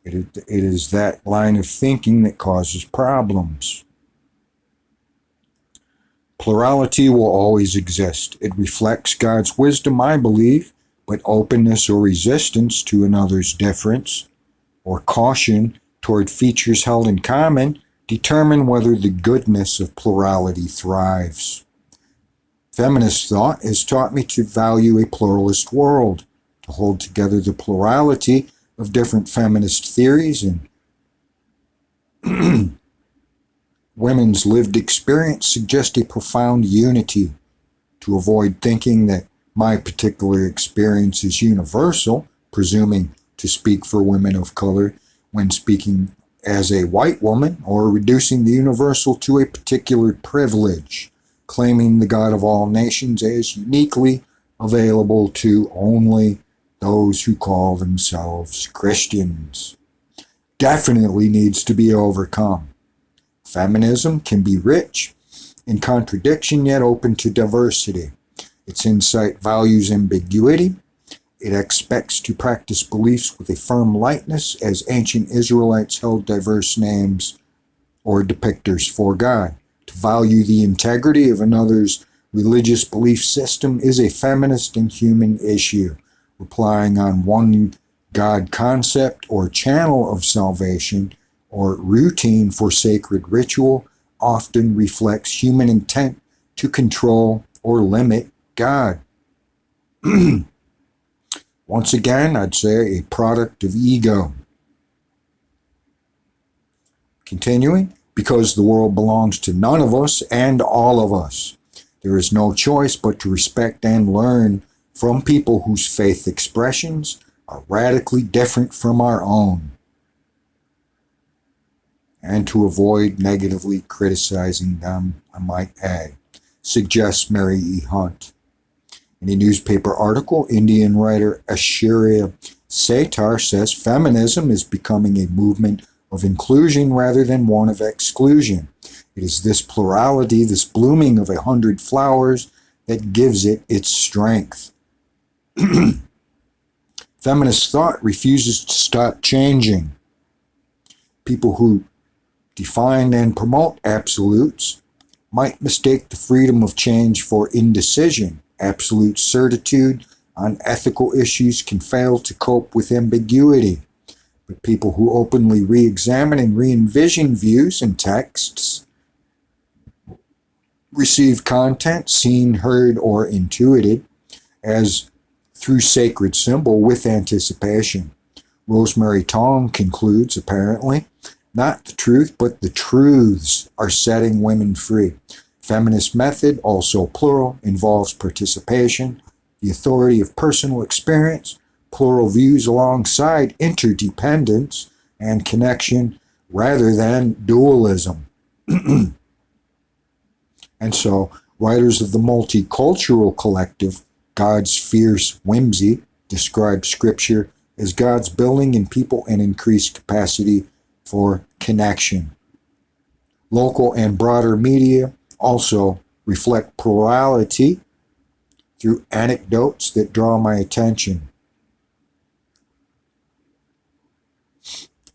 It is that line of thinking that causes problems. Plurality will always exist. It reflects God's wisdom, I believe, but openness or resistance to another's difference or caution toward features held in common determine whether the goodness of plurality thrives. Feminist thought has taught me to value a pluralist world, to hold together the plurality of different feminist theories and women's lived experience suggest a profound unity, to avoid thinking that my particular experience is universal, presuming to speak for women of color when speaking as a white woman, or reducing the universal to a particular privilege, claiming the God of all nations as uniquely available to only those who call themselves Christians. Definitely needs to be overcome. Feminism can be rich in contradiction yet open to diversity. Its insight values ambiguity. It expects to practice beliefs with a firm lightness, as ancient Israelites held diverse names or depictors for God. To value the integrity of another's religious belief system is a feminist and human issue. Relying on one God concept or channel of salvation or routine for sacred ritual often reflects human intent to control or limit God. Once again, I'd say a product of ego. Continuing, because the world belongs to none of us and all of us. There is no choice but to respect and learn from people whose faith expressions are radically different from our own, and to avoid negatively criticizing them, I might add, suggests Mary E. Hunt. In a newspaper article, Indian writer Aishwarya Satar says feminism is becoming a movement of inclusion rather than one of exclusion. It is this plurality, this blooming of 100 flowers, that gives it its strength. Feminist thought refuses to stop changing. People who define and promote absolutes might mistake the freedom of change for indecision. Absolute certitude on ethical issues can fail to cope with ambiguity. But people who openly re-examine and re-envision views and texts receive content seen, heard, or intuited as through sacred symbol with anticipation. Rosemary Tong concludes, apparently, not the truth, but the truths are setting women free. Feminist method, also plural, involves participation, the authority of personal experience, plural views alongside interdependence and connection rather than dualism. And so, writers of the multicultural collective, God's Fierce Whimsy, describe Scripture as God's building in people an increased capacity for connection. Local and broader media also reflect plurality through anecdotes that draw my attention.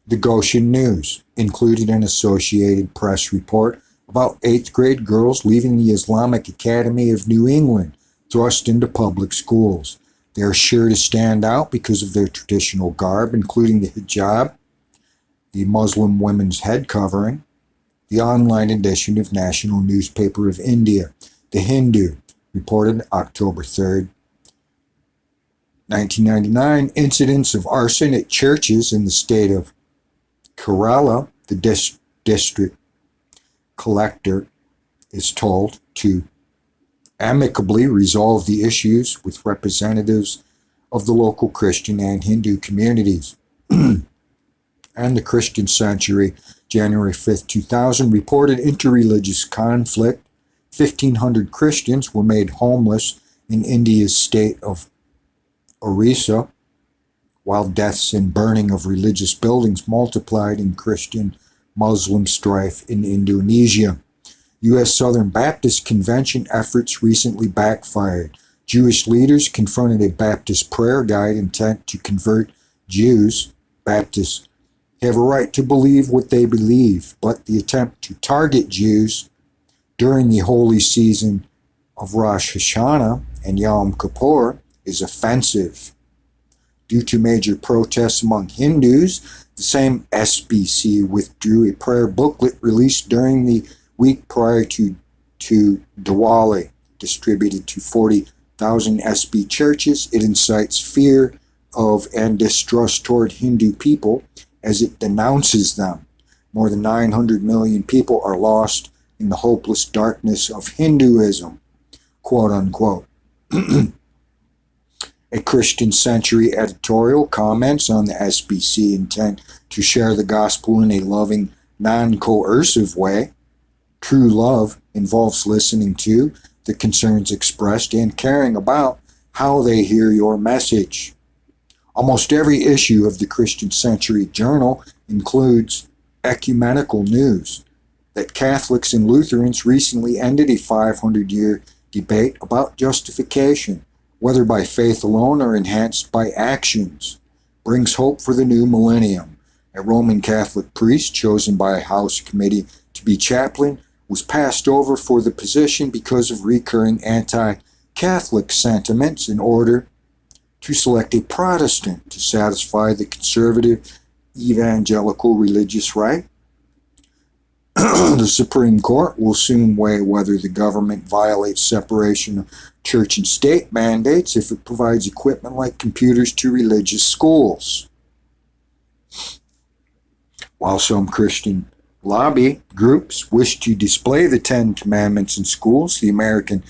The Goshen News included an Associated Press report about 8th grade girls leaving the Islamic Academy of New England, thrust into public schools. They are sure to stand out because of their traditional garb, including the hijab, the Muslim women's head covering. The online edition of National Newspaper of India, The Hindu, reported October 3rd, 1999, incidents of arson at churches in the state of Kerala. The district collector is told to amicably resolve the issues with representatives of the local Christian and Hindu communities. And the Christian Century, January 5th, 2000, reported interreligious conflict. 1,500 Christians were made homeless in India's state of Orissa, while deaths and burning of religious buildings multiplied in Christian-Muslim strife in Indonesia. U.S. Southern Baptist Convention efforts recently backfired. Jewish leaders confronted a Baptist prayer guide intent to convert Jews. Baptists have a right to believe what they believe, but the attempt to target Jews during the holy season of Rosh Hashanah and Yom Kippur is offensive. Due to major protests among Hindus, the same SBC withdrew a prayer booklet released during the week prior to Diwali. Distributed to 40,000 SB churches, it incites fear of and distrust toward Hindu people as it denounces them. More than 900 million people are lost in the hopeless darkness of Hinduism, quote unquote. A Christian Century editorial comments on the SBC intent to share the gospel in a loving, non-coercive way. True love involves listening to the concerns expressed and caring about how they hear your message. Almost every issue of the Christian Century Journal includes ecumenical news that Catholics and Lutherans recently ended a 500-year debate about justification, whether by faith alone or enhanced by actions, brings hope for the new millennium. A Roman Catholic priest chosen by a House committee to be chaplain was passed over for the position because of recurring anti-Catholic sentiments in order to select a Protestant to satisfy the conservative evangelical religious right. The Supreme Court will soon weigh whether the government violates separation of church and state mandates if it provides equipment like computers to religious schools. While some Christian lobby groups wish to display the Ten Commandments in schools, the American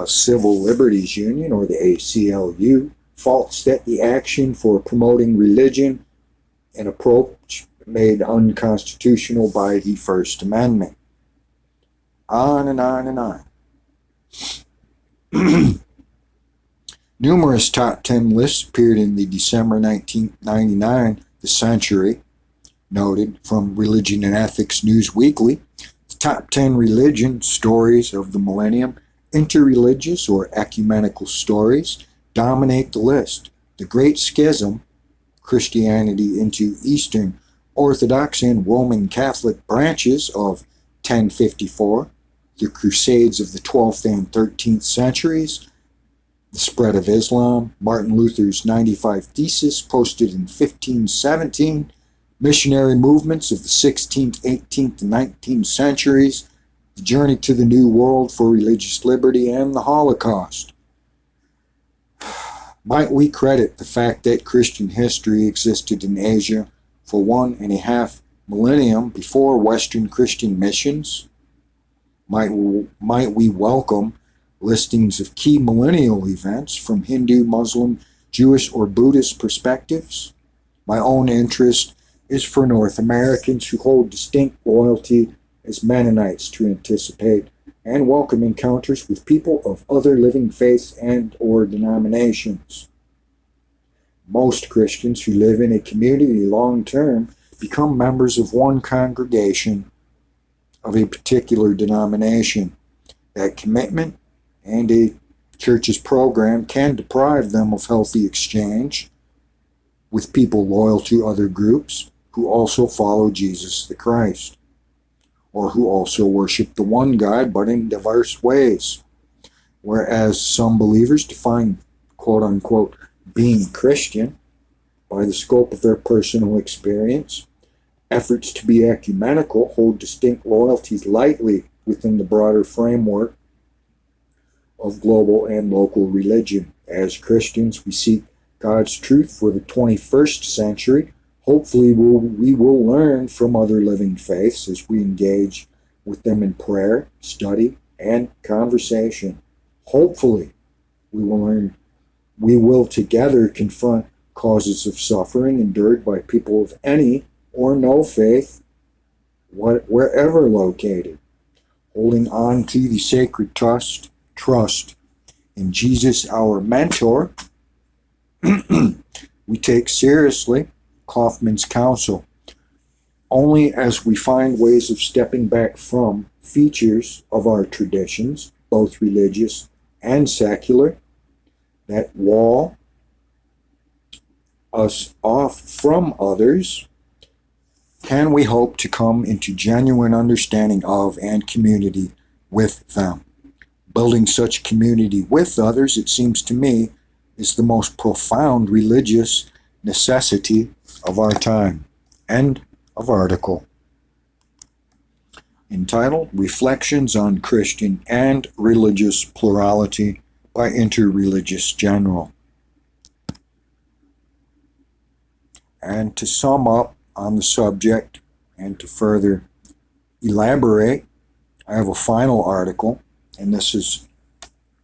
Civil Liberties Union, or the ACLU, faults that the action for promoting religion an approach made unconstitutional by the First Amendment. On and on and on. Numerous top 10 lists appeared in the December 1999 The Century, noted from Religion and Ethics News Weekly. The top 10 religion stories of the millennium, interreligious or ecumenical stories, dominate the list. The Great Schism, Christianity into Eastern Orthodox and Roman Catholic branches of 1054, the Crusades of the 12th and 13th centuries, the spread of Islam, Martin Luther's 95 Theses posted in 1517, missionary movements of the 16th, 18th, and 19th centuries, the journey to the New World for religious liberty, and the Holocaust. Might we credit the fact that Christian history existed in Asia for 1.5 millennium before Western Christian missions? Might we welcome listings of key millennial events from Hindu, Muslim, Jewish, or Buddhist perspectives? My own interest is for North Americans who hold distinct loyalty as Mennonites to anticipate and welcome encounters with people of other living faiths and or denominations. Most Christians who live in a community long term become members of one congregation of a particular denomination. That commitment and a church's program can deprive them of healthy exchange with people loyal to other groups who also follow Jesus the Christ, or who also worship the one God but in diverse ways. Whereas some believers define quote-unquote being Christian by the scope of their personal experience, efforts to be ecumenical hold distinct loyalties lightly within the broader framework of global and local religion. As Christians, we seek God's truth for the 21st century. Hopefully we will learn from other living faiths as we engage with them in prayer, study, and conversation. Hopefully we will together confront causes of suffering endured by people of any or no faith, wherever located, holding on to the sacred trust in Jesus, our mentor. We take seriously Kaufman's counsel. Only as we find ways of stepping back from features of our traditions, both religious and secular, that wall us off from others, can we hope to come into genuine understanding of and community with them. Building such community with others, it seems to me, is the most profound religious necessity of our time. End of article. Entitled Reflections on Christian and Religious Plurality by Interreligious General. And to sum up on the subject and to further elaborate, I have a final article, and this is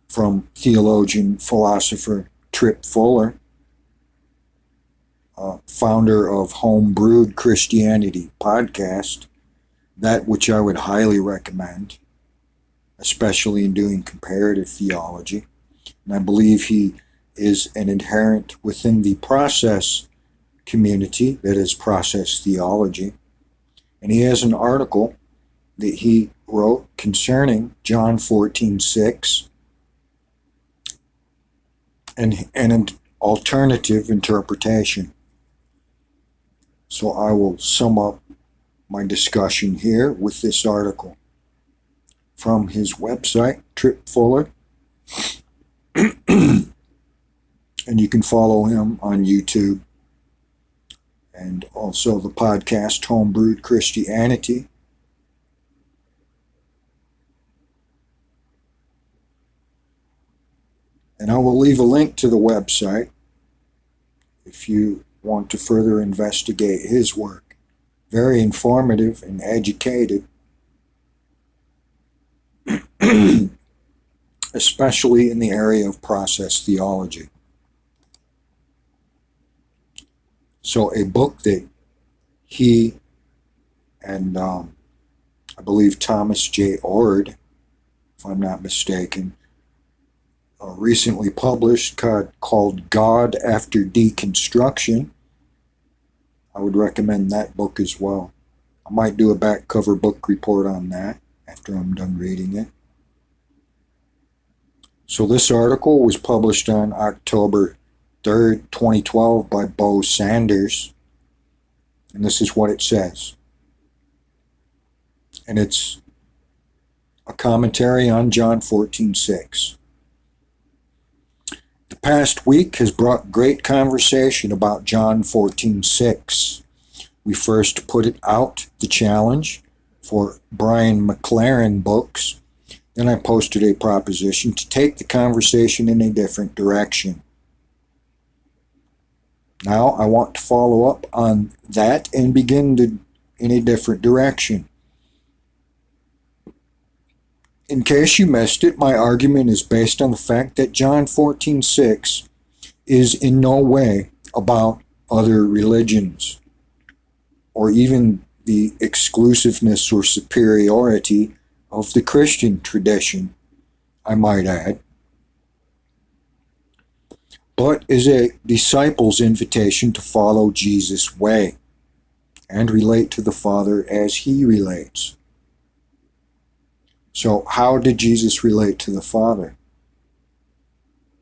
from theologian, philosopher Tripp Fuller, founder of Homebrewed Christianity podcast, that which I would highly recommend, especially in doing comparative theology. And I believe he is an adherent within the process community, that is process theology. And he has an article that he wrote concerning John 14:6 and an alternative interpretation. So I will sum up my discussion here with this article from his website, Tripp Fuller. And you can follow him on YouTube and also the podcast Homebrewed Christianity. And I will leave a link to the website if you want to further investigate his work. Very informative and educated, especially in the area of process theology. So a book that he and I believe Thomas J. Ord, if I'm not mistaken, recently published called God After Deconstruction. I would recommend that book as well. I might do a back cover book report on that after I'm done reading it. So this article was published on October 3rd, 2012 by Bo Sanders. And this is what it says. And it's a commentary on John 14:6. The past week has brought great conversation about John 14:6. We first put it out, the challenge, for Brian McLaren books. Then I posted a proposition to take the conversation in a different direction. Now I want to follow up on that and begin in a different direction. In case you missed it, my argument is based on the fact that John 14:6 is in no way about other religions, or even the exclusiveness or superiority of the Christian tradition, I might add, but is a disciple's invitation to follow Jesus' way and relate to the Father as he relates. So how did Jesus relate to the Father?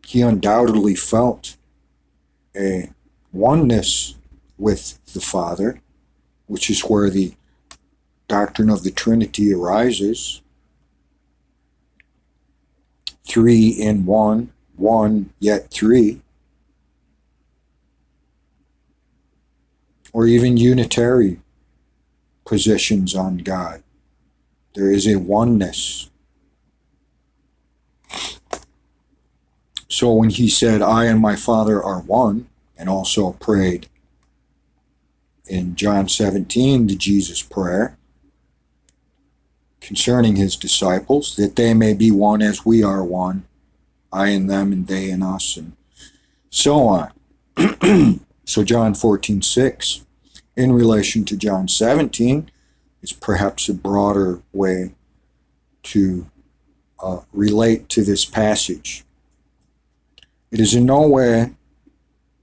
He undoubtedly felt a oneness with the Father, which is where the doctrine of the Trinity arises. Three in one, one yet three. Or even unitary positions on God. There is a oneness. So when he said, I and my Father are one, and also prayed in John 17, the Jesus prayer, concerning his disciples, that they may be one as we are one, I in them and they in us, and so on. So John 14:6, in relation to John 17, is perhaps a broader way to relate to this passage. It is in no way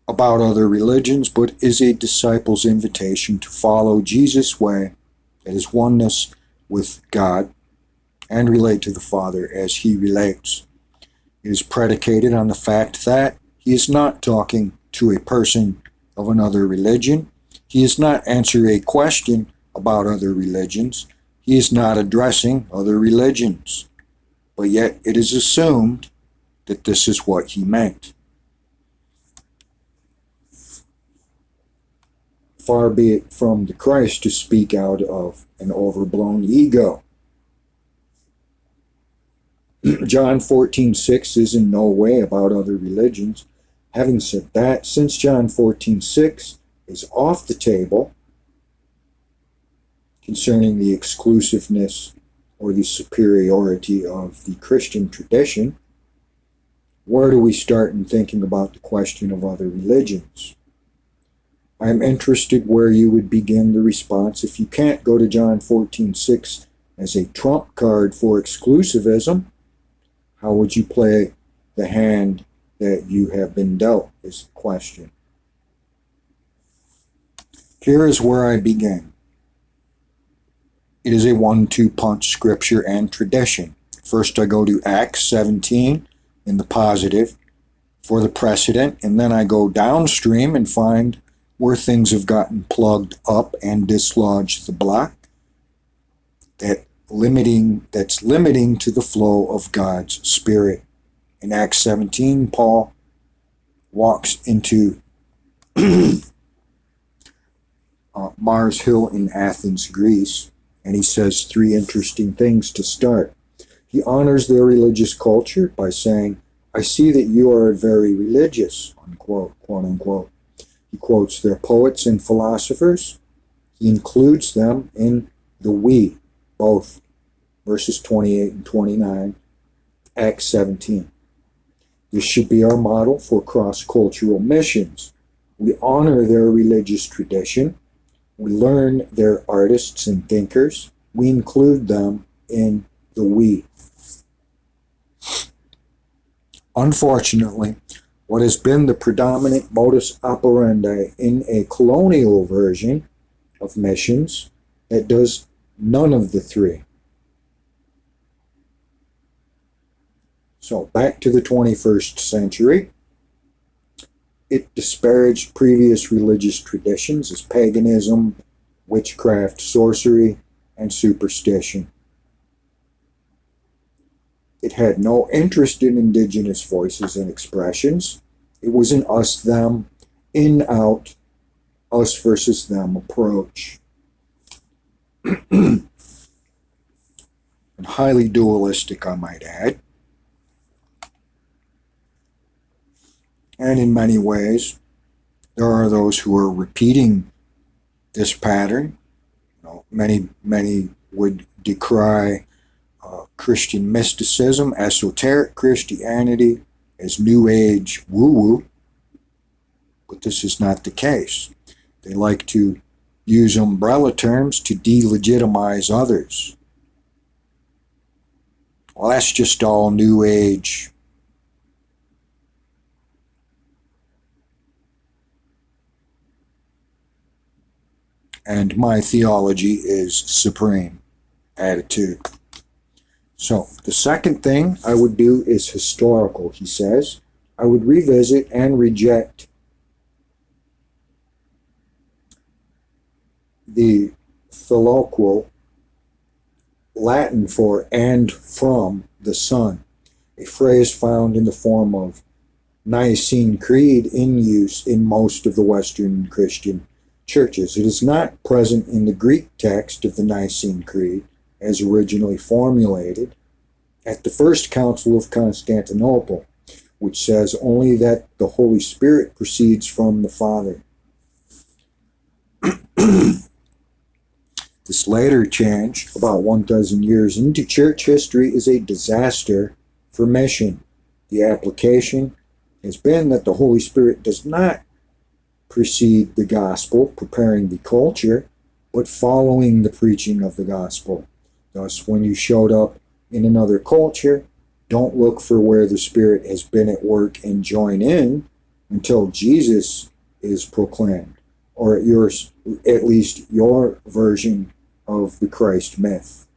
about other religions, but is a disciple's invitation to follow Jesus' way, that is oneness with God, and relate to the Father as he relates. It is predicated on the fact that he is not talking to a person of another religion. He is not answering a question about other religions. He is not addressing other religions. But yet it is assumed that this is what he meant. Far be it from the Christ to speak out of an overblown ego. John 14:6 is in no way about other religions. Having said that, since John 14:6 is off the table concerning the exclusiveness or the superiority of the Christian tradition, where do we start in thinking about the question of other religions? I am interested where you would begin the response if you can't go to John 14:6 as a trump card for exclusivism. How would you play the hand that you have been dealt, is the question. Here is where I begin. It is a 1-2 punch, scripture and tradition. First I go to Acts 17 in the positive for the precedent, and then I go downstream and find where things have gotten plugged up and dislodged the block that's limiting to the flow of God's Spirit. In Acts 17, Paul walks into Mars Hill in Athens, Greece, and he says 3 interesting things to start. He honors their religious culture by saying, I see that you are very religious, unquote, quote unquote. He quotes their poets and philosophers. He includes them in the we, both verses 28 and 29, Acts 17. This should be our model for cross-cultural missions. We honor their religious tradition. We learn their artists and thinkers. We include them in the we. Unfortunately, what has been the predominant modus operandi in a colonial version of missions that does none of the three. So back to the 21st century, it disparaged previous religious traditions as paganism, witchcraft, sorcery, and superstition. It had no interest in indigenous voices and expressions. It was an us-them, in-out, us versus them approach. And highly dualistic, I might add. And in many ways, there are those who are repeating this pattern. Many would decry Christian mysticism, esoteric Christianity, as New Age woo-woo, but this is not the case. They like to use umbrella terms to delegitimize others. Well, that's just all New Age. And my theology is supreme attitude. So the second thing I would do is historical, he says. I would revisit and reject the Theological, Latin for and from the Son, a phrase found in the form of Nicene Creed in use in most of the Western Christian churches. It is not present in the Greek text of the Nicene Creed as originally formulated at the First Council of Constantinople, which says only that the Holy Spirit proceeds from the Father. This later change, about 1,000 years into church history, is a disaster for mission. The application has been that the Holy Spirit does not precede the gospel, preparing the culture, but following the preaching of the gospel. Thus, when you showed up in another culture, don't look for where the Spirit has been at work and join in until Jesus is proclaimed, or at least your version of the Christ myth.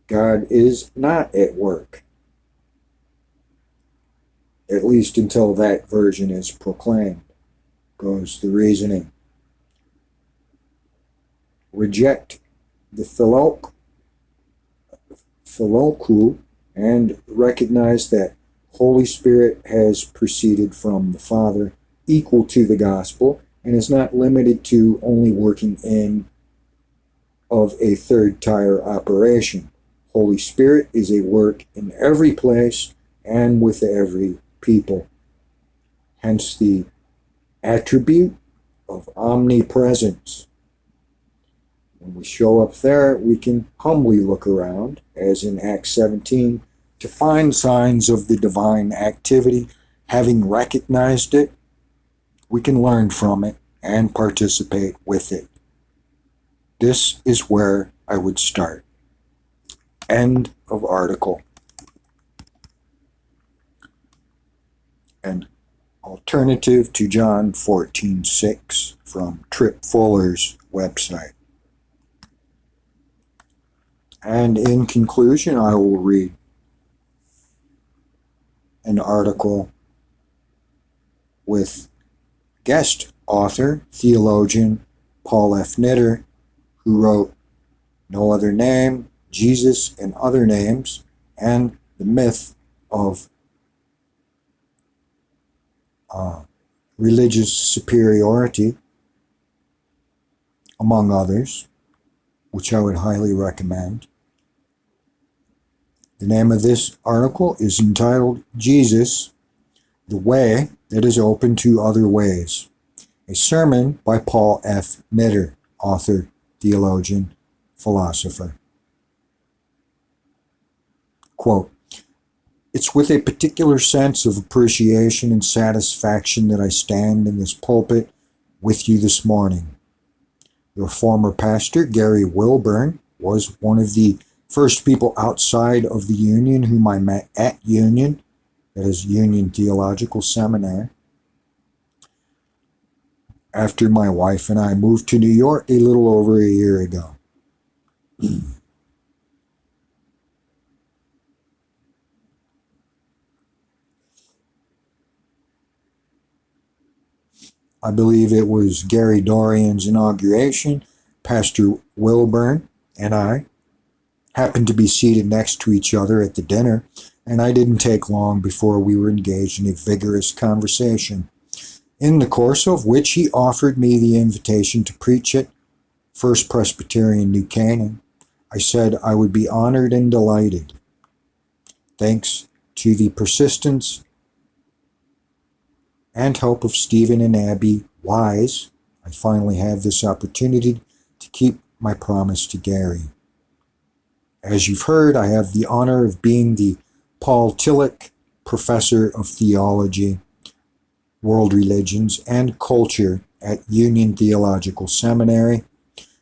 God is not at work, at least until that version is proclaimed, goes the reasoning. Reject the Theological and recognize that Holy Spirit has proceeded from the Father, equal to the gospel, and is not limited to only working in of a third tier operation. Holy Spirit is a work in every place and with every people. Hence the attribute of omnipresence. When we show up there, we can humbly look around, as in Acts 17, to find signs of the divine activity. Having recognized it, we can learn from it and participate with it. This is where I would start. End of article. An alternative to John 14:6 from Trip Fuller's website. And in conclusion, I will read an article with guest author, theologian Paul F. Knitter, who wrote No Other Name, Jesus and Other Names, and the Myth of Religious Superiority, among others, which I would highly recommend. The name of this article is entitled Jesus, the Way That is Open to Other Ways. A sermon by Paul F. Knitter, author, theologian, philosopher. Quote, "It's with a particular sense of appreciation and satisfaction that I stand in this pulpit with you this morning. Your former pastor, Gary Wilburn, was one of the first people outside of the Union whom I met at Union, that is Union Theological Seminary, after my wife and I moved to New York a little over a year ago. I believe it was Gary Dorian's inauguration. Pastor Wilburn and I happened to be seated next to each other at the dinner, and I didn't take long before we were engaged in a vigorous conversation, in the course of which he offered me the invitation to preach at First Presbyterian New Canaan. I said I would be honored and delighted. Thanks to the persistence and help of Stephen and Abby Wise, I finally have this opportunity to keep my promise to Gary. As you've heard, I have the honor of being the Paul Tillich Professor of Theology, World Religions, and Culture at Union Theological Seminary.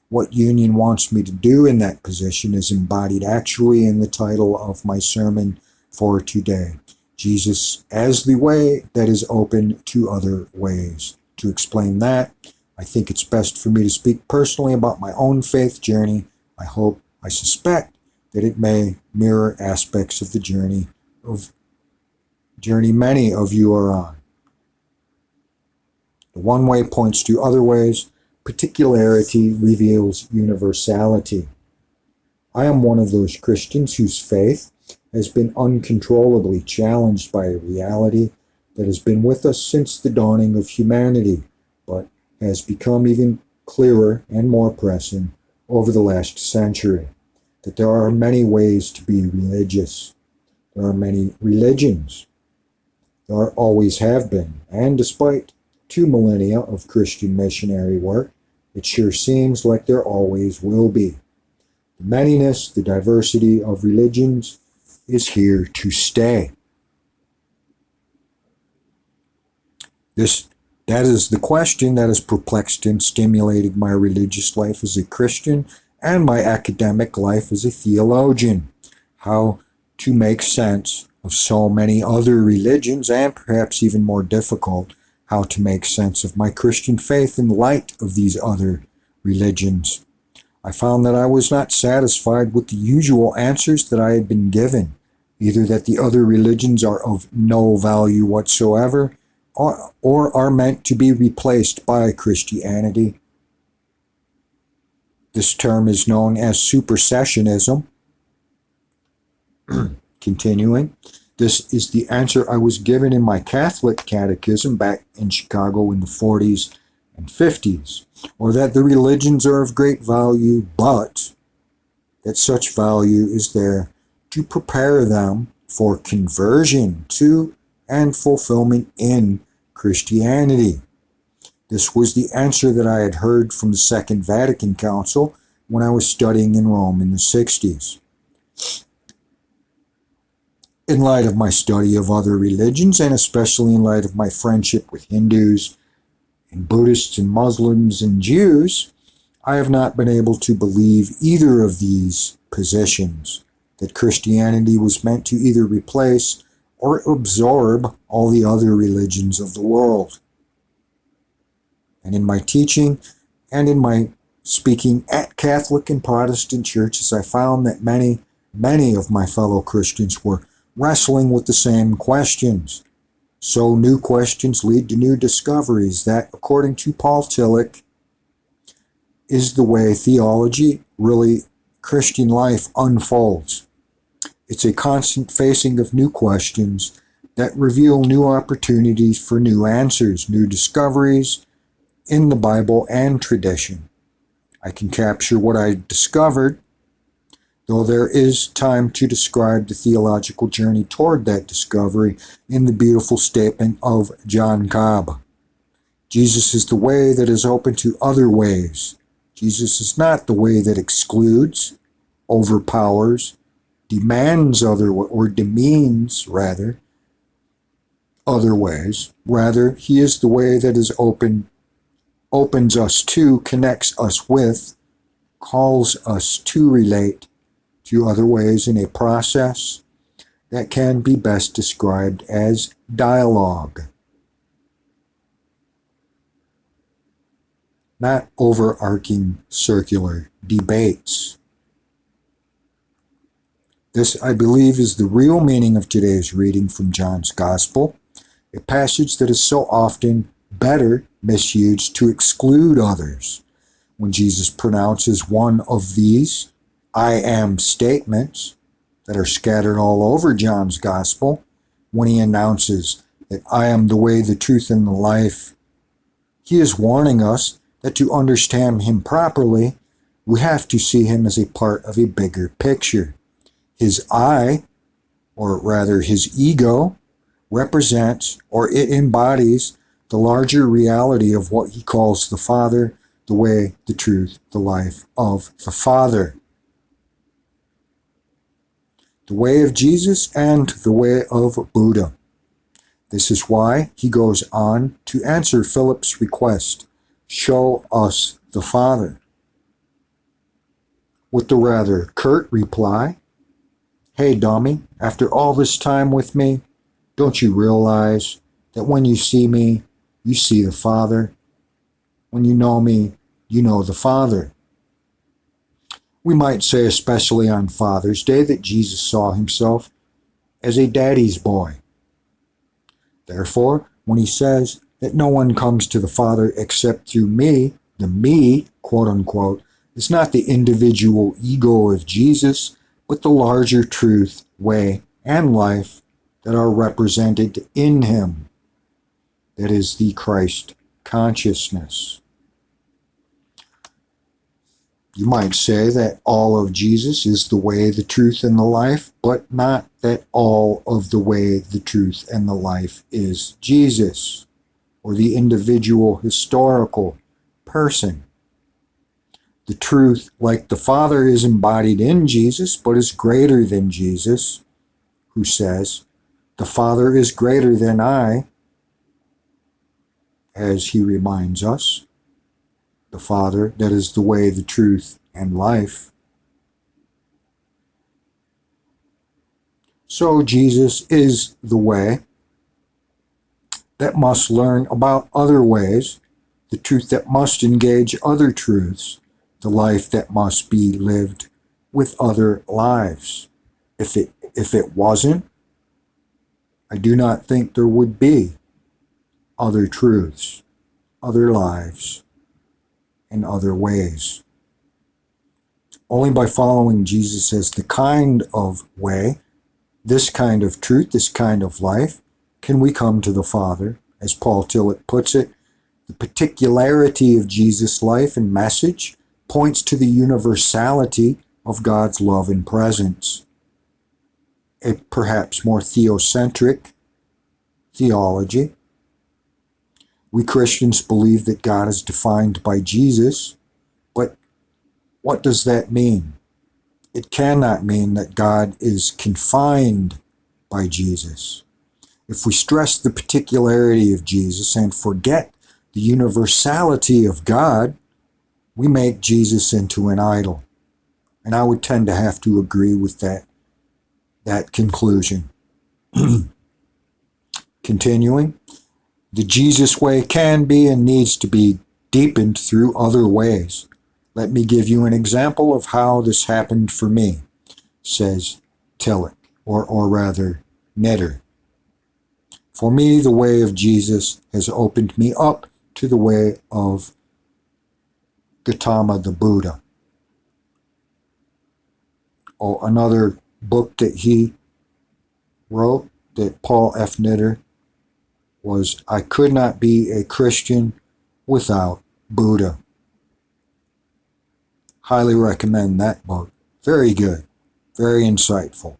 What Union wants me to do in that position is embodied actually in the title of my sermon for today, Jesus as the Way That is Open to Other Ways. To explain that, I think it's best for me to speak personally about my own faith journey. I suspect that it may mirror aspects of the journey many of you are on. The one way points to other ways. Particularity reveals universality. I am one of those Christians whose faith has been uncontrollably challenged by a reality that has been with us since the dawning of humanity, but has become even clearer and more pressing over the last century, that there are many ways to be religious. There are many religions. There always have been, and despite 2 millennia of Christian missionary work, it sure seems like there always will be. The manyness, the diversity of religions is here to stay. That is the question that has perplexed and stimulated my religious life as a Christian and my academic life as a theologian. How to make sense of so many other religions, and perhaps even more difficult, how to make sense of my Christian faith in light of these other religions. I found that I was not satisfied with the usual answers that I had been given, either that the other religions are of no value whatsoever, or are meant to be replaced by Christianity. This term is known as supersessionism. Continuing, this is the answer I was given in my Catholic catechism back in Chicago in the 40s and 50s, or that the religions are of great value, but that such value is there to prepare them for conversion to and fulfillment in Christianity. This was the answer that I had heard from the Second Vatican Council when I was studying in Rome in the 60s. In light of my study of other religions, and especially in light of my friendship with Hindus and Buddhists and Muslims and Jews, I have not been able to believe either of these positions, that Christianity was meant to either replace or absorb all the other religions of the world. And in my teaching and in my speaking at Catholic and Protestant churches, I found that many of my fellow Christians were wrestling with the same questions. So new questions lead to new discoveries. That, according to Paul Tillich, is the way theology, really Christian life, unfolds. It's a constant facing of new questions that reveal new opportunities for new answers, new discoveries in the Bible and tradition. I can capture what I discovered though there is time to describe the theological journey toward that discovery in the beautiful statement of John Cobb. Jesus is the way that is open to other ways. Jesus is not the way that excludes, overpowers, demands or demeans other ways. Rather, he is the way that is opens us to, connects us with, calls us to relate to other ways in a process that can be best described as dialogue. Not overarching circular debates. This, I believe, is the real meaning of today's reading from John's Gospel, a passage that is so often better misused to exclude others. When Jesus pronounces one of these I am statements that are scattered all over John's Gospel, when he announces that I am the way, the truth, and the life, he is warning us that to understand him properly, we have to see him as a part of a bigger picture. His I, or rather his ego, represents, or it embodies, the larger reality of what he calls the Father, the way, the truth, the life of the Father. The way of Jesus and the way of Buddha. This is why he goes on to answer Philip's request, show us the Father, with the rather curt reply, hey dummy, after all this time with me, don't you realize that when you see me, you see the Father? When you know me, you know the Father. We might say, especially on Father's Day, that Jesus saw himself as a daddy's boy. Therefore, when he says that no one comes to the Father except through me, the me, quote unquote, is not the individual ego of Jesus, but the larger truth, way, and life that are represented in him. That is the Christ consciousness. You might say that all of Jesus is the way, the truth, and the life, but not that all of the way, the truth, and the life is Jesus, or the individual historical person. The truth, like the Father, is embodied in Jesus, but is greater than Jesus, who says, the Father is greater than I, as he reminds us. The Father, that is the way, the truth, and life. So Jesus is the way that must learn about other ways, the truth that must engage other truths, the life that must be lived with other lives. If it wasn't, I do not think there would be other truths, other lives, and other ways. Only by following Jesus as the kind of way, this kind of truth, this kind of life, can we come to the Father. As Paul Tillich puts it, the particularity of Jesus' life and message points to the universality of God's love and presence. A perhaps more theocentric theology. We Christians believe that God is defined by Jesus, but what does that mean? It cannot mean that God is confined by Jesus. If we stress the particularity of Jesus and forget the universality of God, we make Jesus into an idol. And I would tend to have to agree with that conclusion. Continuing, the Jesus way can be and needs to be deepened through other ways. Let me give you an example of how this happened for me, says Tillich, or rather, Netter. For me, the way of Jesus has opened me up to the way of Gautama the Buddha. Oh, another book that he wrote, that Paul F. Netter, was I Could Not Be a Christian Without Buddha. Highly recommend that book. Very good. Very insightful.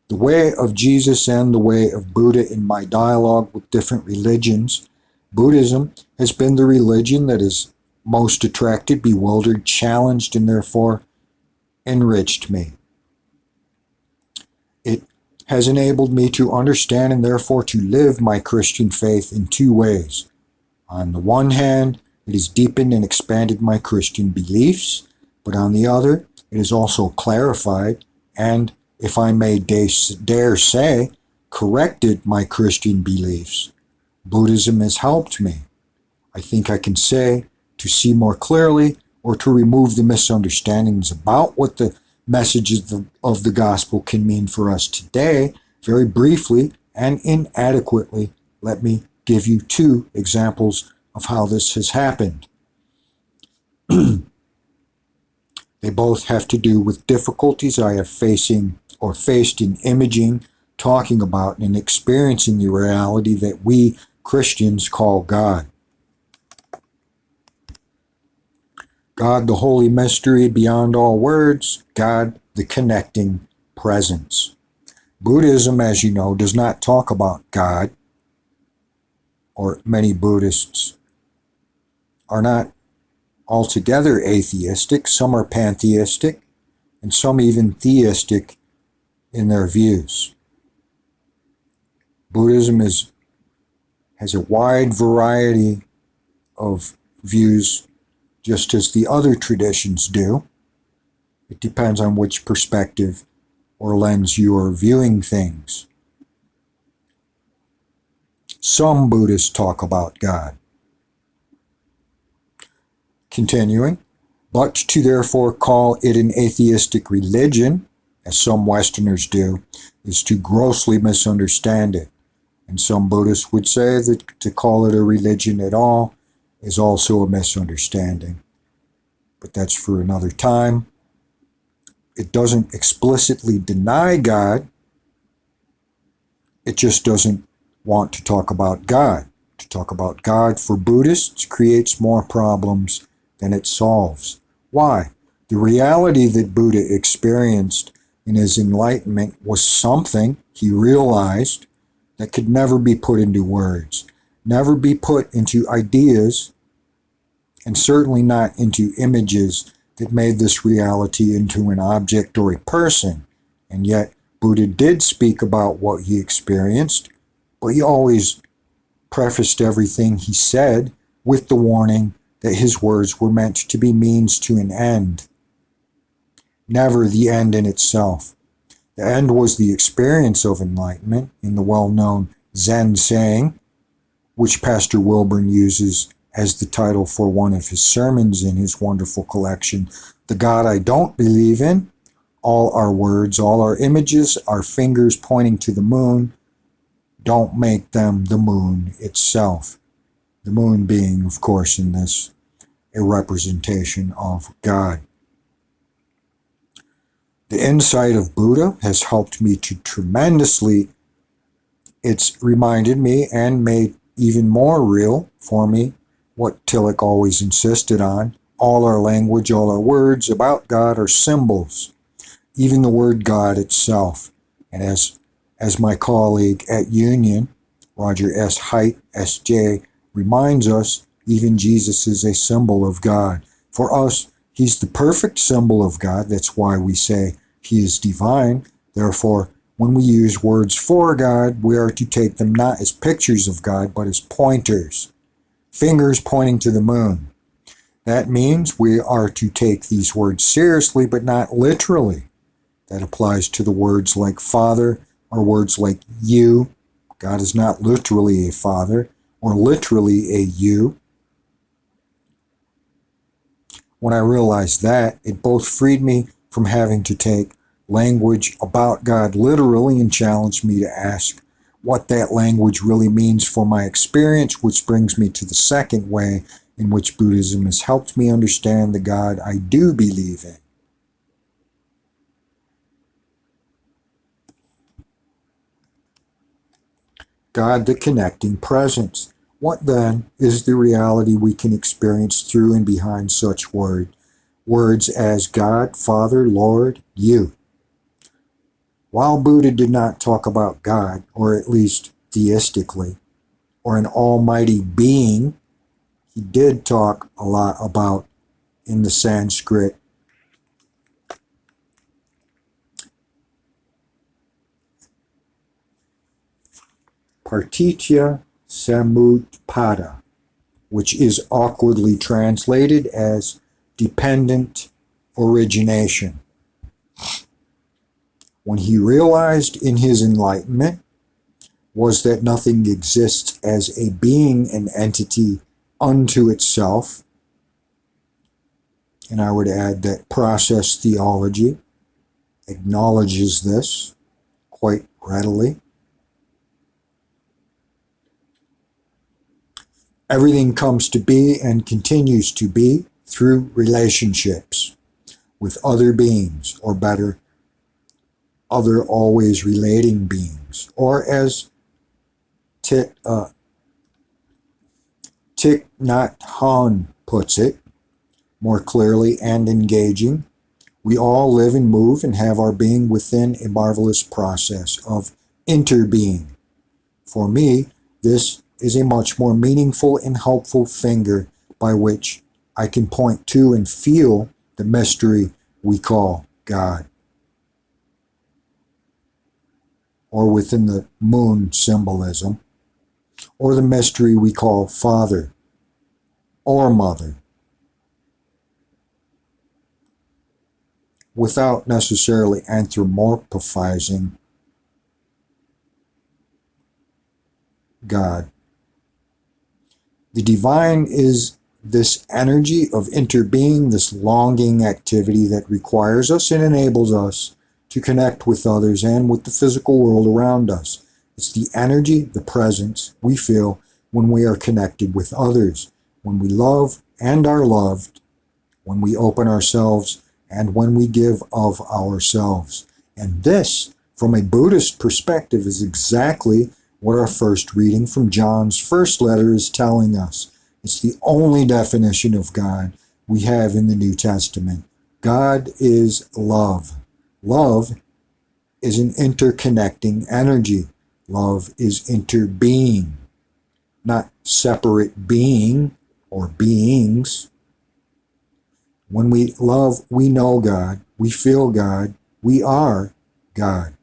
The way of Jesus and the way of Buddha in my dialogue with different religions. Buddhism has been the religion that has most attracted, bewildered, challenged, and therefore enriched me. It has enabled me to understand and therefore to live my Christian faith in two ways. On the one hand, it has deepened and expanded my Christian beliefs, but on the other, it has also clarified and, if I may dare say, corrected my Christian beliefs. Buddhism has helped me, I think I can say, to see more clearly or to remove the misunderstandings about what the messages of the gospel can mean for us today. Very briefly and inadequately, let me give you two examples of how this has happened. They both have to do with difficulties I have faced in imaging, talking about, and experiencing the reality that we Christians call God. God, the holy mystery beyond all words. God, the connecting presence. Buddhism, as you know, does not talk about God, or many Buddhists are not altogether atheistic. Some are pantheistic, and some even theistic in their views. Buddhism has a wide variety of views, just as the other traditions do. It depends on which perspective or lens you are viewing things. Some Buddhists talk about God. Continuing, but to therefore call it an atheistic religion, as some Westerners do, is to grossly misunderstand it. And some Buddhists would say that to call it a religion at all is also a misunderstanding. But that's for another time. It doesn't explicitly deny God. It just doesn't want to talk about God. To talk about God for Buddhists creates more problems than it solves. Why? The reality that Buddha experienced in his enlightenment was something he realized that could never be put into words, never be put into ideas, and certainly not into images that made this reality into an object or a person. And yet, Buddha did speak about what he experienced, but he always prefaced everything he said with the warning that his words were meant to be means to an end, never the end in itself. The end was the experience of enlightenment in the well-known Zen saying, which Pastor Wilburn uses as the title for one of his sermons in his wonderful collection, The God I Don't Believe in. All our words, all our images, our fingers pointing to the moon, don't make them the moon itself. The moon being, of course, in this, a representation of God. The insight of Buddha has helped me to tremendously. It's reminded me and made even more real for me what Tillich always insisted on. All our language, all our words about God are symbols. Even the word God itself. And as my colleague at Union, Roger S. Height, S.J., reminds us, even Jesus is a symbol of God. For us, he's the perfect symbol of God. That's why we say he is divine. Therefore, when we use words for God, we are to take them not as pictures of God, but as pointers. Fingers pointing to the moon. That means we are to take these words seriously, but not literally. That applies to the words like Father or words like you. God is not literally a Father or literally a you. When I realized that, it both freed me from having to take language about God literally and challenged me to ask what that language really means for my experience, which brings me to the second way in which Buddhism has helped me understand the God I do believe in. God, the connecting presence. What then is the reality we can experience through and behind such words as God, Father, Lord, you? While Buddha did not talk about God, or at least theistically, or an almighty being, he did talk a lot about, in the Sanskrit, Partitya Samutpada, which is awkwardly translated as dependent origination. When he realized in his enlightenment was that nothing exists as a being, an entity unto itself, and I would add that process theology acknowledges this quite readily. Everything comes to be and continues to be through relationships with other beings, or better, other always relating beings, or as Thich Nhat Hanh puts it more clearly and engaging, we all live and move and have our being within a marvelous process of interbeing. For me, this is a much more meaningful and helpful finger by which I can point to and feel the mystery we call God, or within the moon symbolism, or the mystery we call Father or Mother, without necessarily anthropomorphizing God. The divine is this energy of interbeing, this longing activity that requires us and enables us to connect with others and with the physical world around us. It's the energy, the presence we feel when we are connected with others, when we love and are loved, when we open ourselves, and when we give of ourselves. And this, from a Buddhist perspective, is exactly what our first reading from John's first letter is telling us. It's the only definition of God we have in the New Testament. God is love. Love is an interconnecting energy. Love is interbeing, not separate being or beings. When we love, we know God, we feel God, we are God.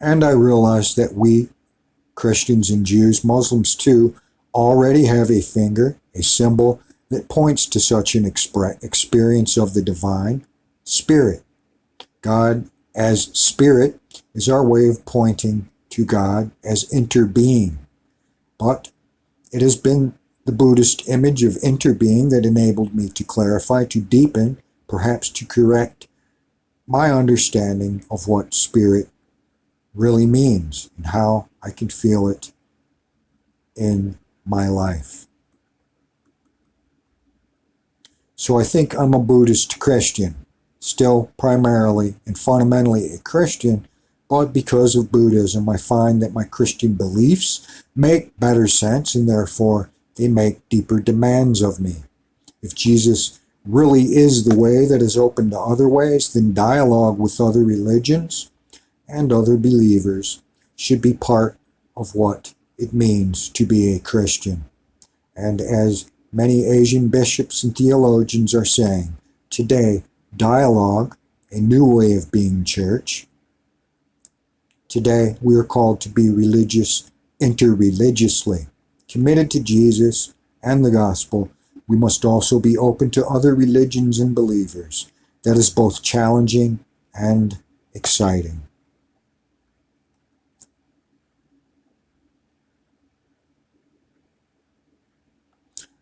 And I realize that we, Christians and Jews, Muslims too, already have a finger, a symbol that points to such an experience of the divine spirit. God as spirit is our way of pointing to God as interbeing. But it has been the Buddhist image of interbeing that enabled me to clarify, to deepen, perhaps to correct my understanding of what spirit really means and how I can feel it in my life. So I think I'm a Buddhist Christian, still primarily and fundamentally a Christian, but because of Buddhism, I find that my Christian beliefs make better sense and therefore they make deeper demands of me. If Jesus really is the way that is open to other ways, then dialogue with other religions and other believers should be part of what it means to be a Christian. And as many Asian bishops and theologians are saying, today, dialogue, a new way of being church. Today, we are called to be religious interreligiously. Committed to Jesus and the gospel, we must also be open to other religions and believers. That is both challenging and exciting.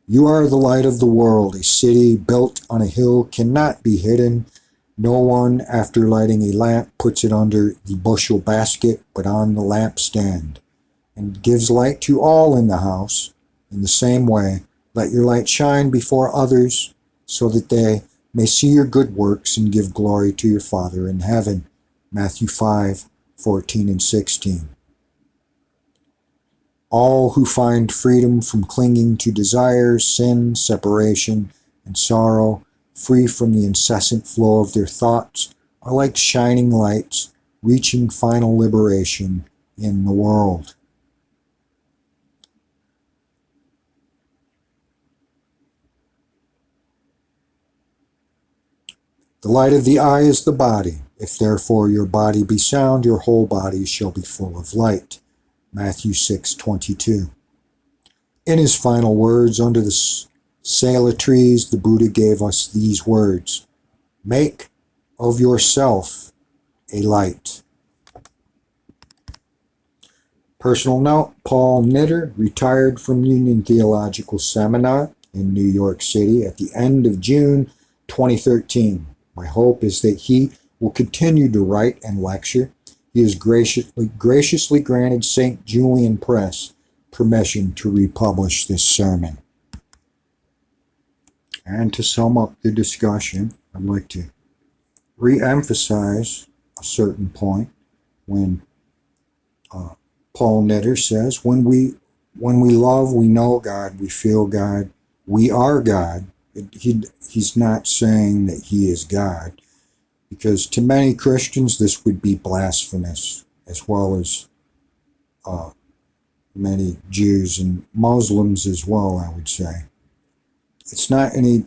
You are the light of the world. A city built on a hill cannot be hidden. No one, after lighting a lamp, puts it under the bushel basket, but on the lampstand, and gives light to all in the house. In the same way, let your light shine before others, so that they may see your good works and give glory to your Father in heaven. Matthew 5:14 and 16. All who find freedom from clinging to desires, sin, separation, and sorrow, free from the incessant flow of their thoughts, are like shining lights, reaching final liberation in the world. The light of the eye is the body. If therefore your body be sound, your whole body shall be full of light. Matthew 6:22. In his final words under the sala trees, the Buddha gave us these words: make of yourself a light. Personal note, Paul Knitter retired from Union Theological Seminar in New York City at the end of June 2013. My hope is that he will continue to write and lecture. He has graciously granted St. Julian Press permission to republish this sermon. And to sum up the discussion, I'd like to re-emphasize a certain point when Paul Knitter says, when we love, we know God, we feel God, we are God. He's not saying that he is God, because to many Christians this would be blasphemous, as well as many Jews and Muslims as well, I would say. It's not any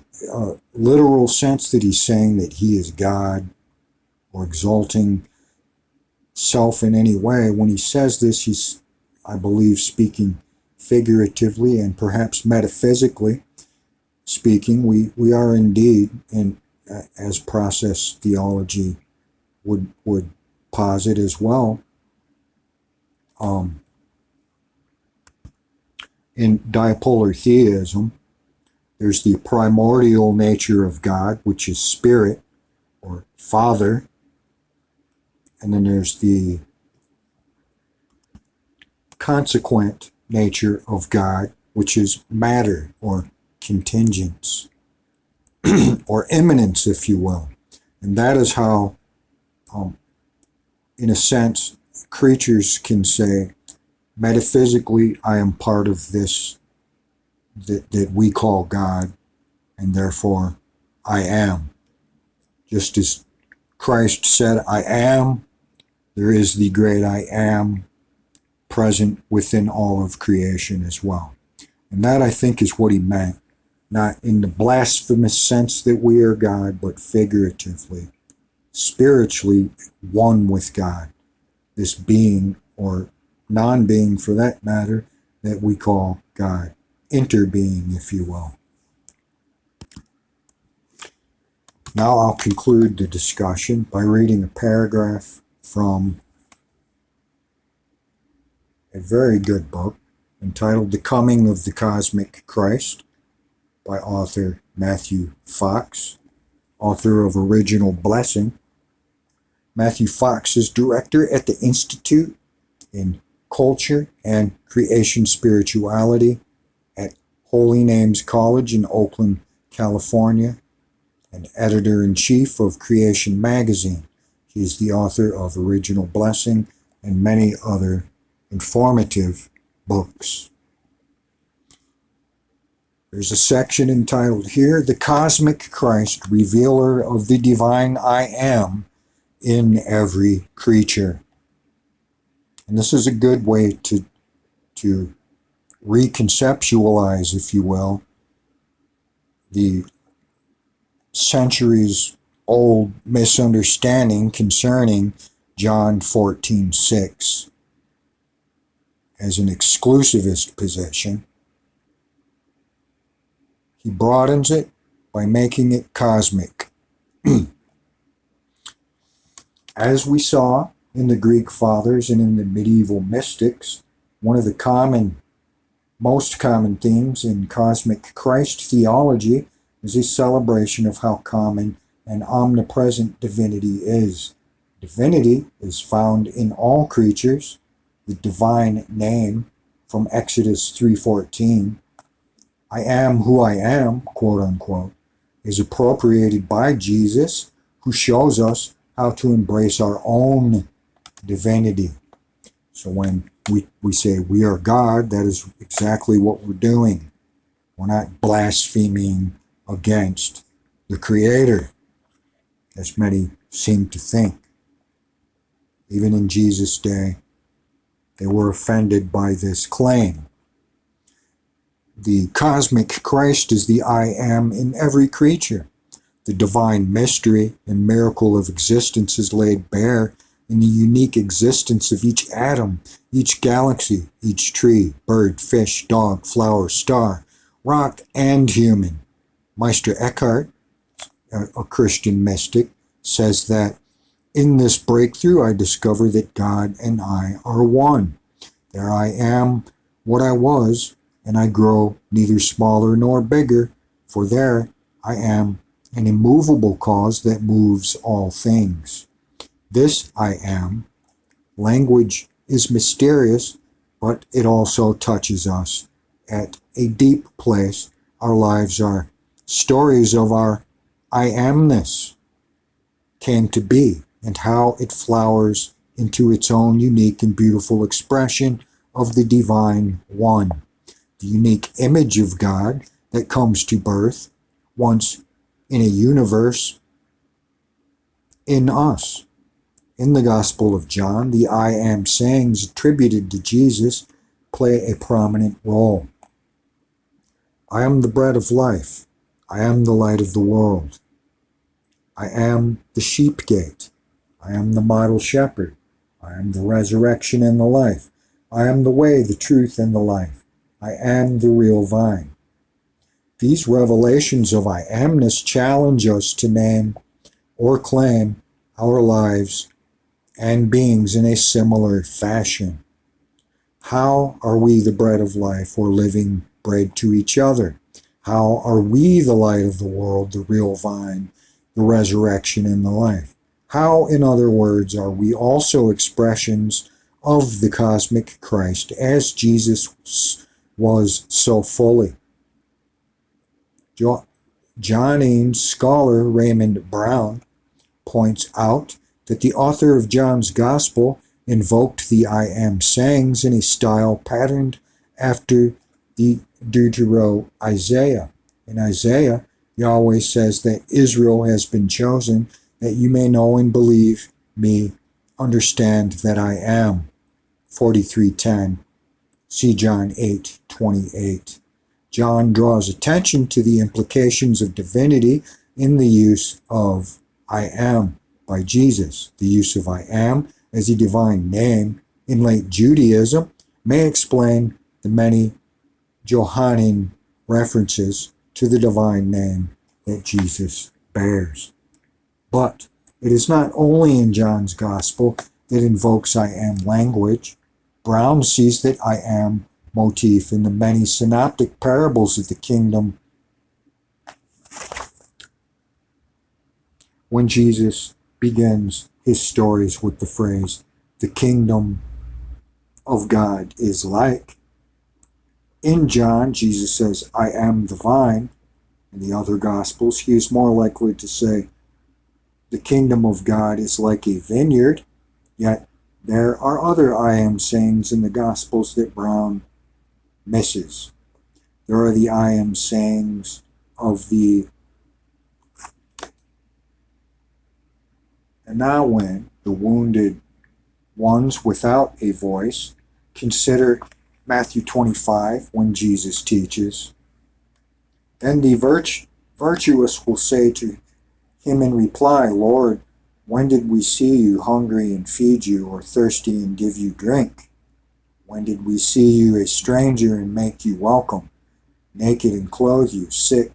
literal sense that he's saying that he is God or exalting self in any way. When he says this, he's, I believe, speaking figuratively and perhaps metaphysically speaking. We are indeed, in as process theology would posit as well, in dipolar theism, there's the primordial nature of God, which is spirit or Father, and then there's the consequent nature of God, which is matter or contingence or immanence, if you will. And that is how, in a sense, creatures can say, metaphysically, I am part of this that we call God, and therefore I am. Just as Christ said, I am, there is the great I am present within all of creation as well. And that, I think, is what he meant, not in the blasphemous sense that we are God, but figuratively, spiritually one with God, this being, or non-being for that matter, that we call God, interbeing, if you will. Now I'll conclude the discussion by reading a paragraph from a very good book entitled The Coming of the Cosmic Christ by author Matthew Fox, author of Original Blessing. Matthew Fox is director at the Institute in Culture and Creation Spirituality at Holy Names College in Oakland, California, and editor-in-chief of Creation Magazine. He is the author of Original Blessing and many other informative books. There's a section entitled here, The Cosmic Christ, Revealer of the Divine I Am in Every Creature. And this is a good way to reconceptualize, if you will, the centuries-old misunderstanding concerning John 14:6 as an exclusivist position. He broadens it by making it cosmic. As we saw in the Greek fathers and in the medieval mystics, one of the most common themes in cosmic Christ theology is a celebration of how common and omnipresent divinity is. Divinity is found in all creatures. The divine name from Exodus 3:14, I am who I am, quote unquote, is appropriated by Jesus, who shows us how to embrace our own divinity. So when we say we are God, that is exactly what we're doing. We're not blaspheming against the Creator, as many seem to think. Even in Jesus' day, they were offended by this claim. The cosmic Christ is the I am in every creature. The divine mystery and miracle of existence is laid bare in the unique existence of each atom, each galaxy, each tree, bird, fish, dog, flower, star, rock, and human. Meister Eckhart, a Christian mystic, says that in this breakthrough I discover that God and I are one. There I am what I was, and I grow neither smaller nor bigger, for there I am an immovable cause that moves all things. This I am. Language is mysterious, but it also touches us at a deep place. Our lives are stories of our I amness came to be and how it flowers into its own unique and beautiful expression of the divine one, the unique image of God that comes to birth once in a universe in us. In the Gospel of John, the I am sayings attributed to Jesus play a prominent role. I am the bread of life. I am the light of the world. I am the sheep gate. I am the model shepherd. I am the resurrection and the life. I am the way, the truth, and the life. I am the real vine. These revelations of I amness challenge us to name or claim our lives and beings in a similar fashion. How are we the bread of life or living bread to each other? How are we the light of the world, the real vine, the resurrection, and the life? How, in other words, are we also expressions of the cosmic Christ as Jesus was so fully? Johannine scholar Raymond Brown points out that the author of John's Gospel invoked the I am sayings in a style patterned after the Deutero-Isaiah. In Isaiah, Yahweh says that Israel has been chosen, that you may know and believe me, understand that I am. 43:10. See John 8:28. John draws attention to the implications of divinity in the use of I am by Jesus. The use of I am as a divine name in late Judaism may explain the many Johannine references to the divine name that Jesus bears. But it is not only in John's Gospel that invokes I am language. Brown sees that I am motif in the many synoptic parables of the kingdom when Jesus begins his stories with the phrase, the kingdom of God is like. In John, Jesus says, I am the vine. In the other Gospels, he is more likely to say, the kingdom of God is like a vineyard. Yet there are other I am sayings in the Gospels that Brown misses. There are the I am sayings of the and now when the wounded ones without a voice. Consider Matthew 25 when Jesus teaches. Then the virtuous will say to him in reply, Lord, when did we see you hungry and feed you, or thirsty and give you drink? When did we see you a stranger and make you welcome, naked and clothe you, sick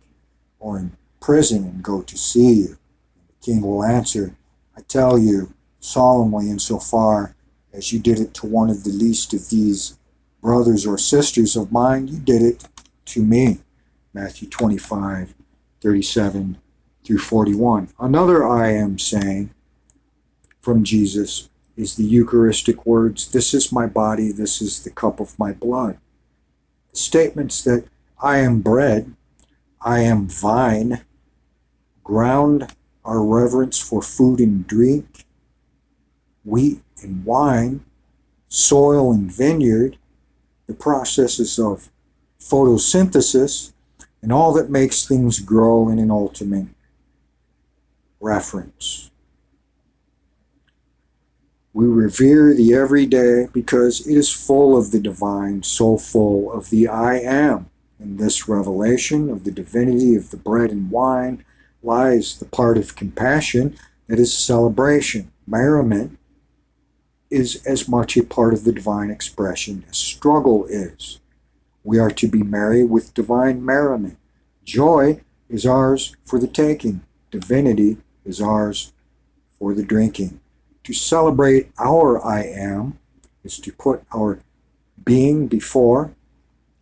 or in prison and go to see you? And the king will answer, I tell you solemnly, insofar as you did it to one of the least of these brothers or sisters of mine, you did it to me. Matthew 25:37 through 41. Another I am saying from Jesus is the Eucharistic words, this is my body, this is the cup of my blood. The statements that I am bread, I am vine, ground our reverence for food and drink, wheat and wine, soil and vineyard, the processes of photosynthesis, and all that makes things grow in an ultimate reference. We revere the everyday because it is full of the divine, so full of the I am. In this revelation of the divinity of the bread and wine lies the part of compassion that is celebration. Merriment is as much a part of the divine expression as struggle is. We are to be merry with divine merriment. Joy is ours for the taking. Divinity is ours for the drinking. To celebrate our I am is to put our being before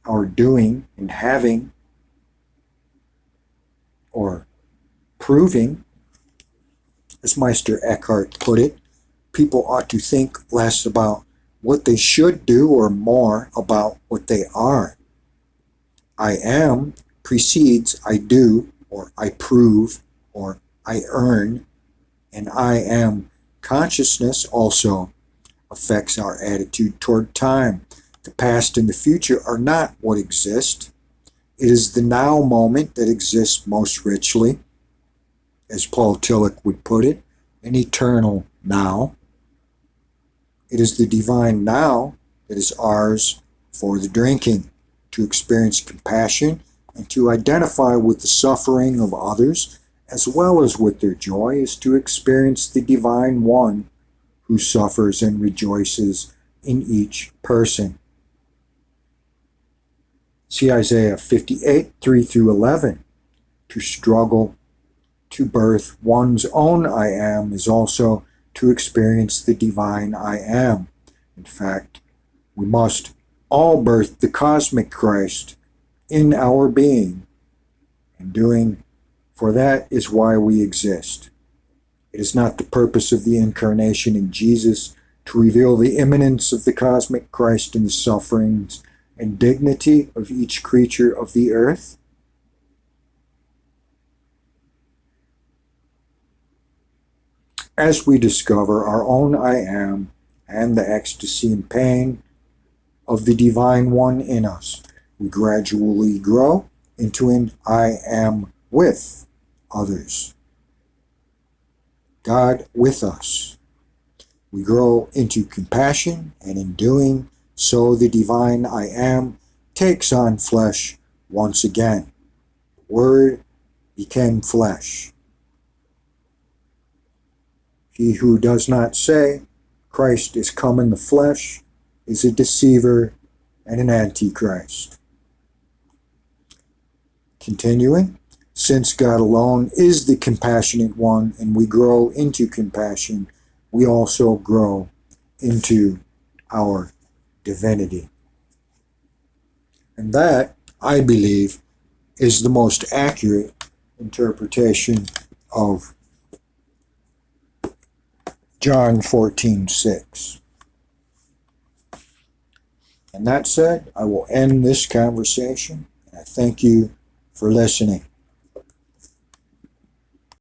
our doing and having or proving. As Meister Eckhart put it, people ought to think less about what they should do or more about what they are. I am precedes I do or I prove or I earn, and I am consciousness also affects our attitude toward time. The past and the future are not what exist. It is the now moment that exists most richly, as Paul Tillich would put it, an eternal now. It is the divine now that is ours for the drinking, to experience compassion and to identify with the suffering of others as well as with their joy is to experience the divine one who suffers and rejoices in each person. See Isaiah 58, 3 through 11. To struggle to birth one's own I am is also to experience the divine I am. In fact, we must all birth the cosmic Christ in our being, and doing for that is why we exist. It is not the purpose of the incarnation in Jesus to reveal the immanence of the cosmic Christ in the sufferings and dignity of each creature of the earth. As we discover our own I am and the ecstasy and pain of the divine one in us, we gradually grow into an I am with others. God with us. We grow into compassion, and in doing so the divine I am takes on flesh once again. The Word became flesh. He who does not say Christ is come in the flesh is a deceiver and an antichrist. Continuing, since God alone is the compassionate one and we grow into compassion, we also grow into our divinity. And that, I believe, is the most accurate interpretation of John 14:6. And that said, I will end this conversation, and I thank you for listening.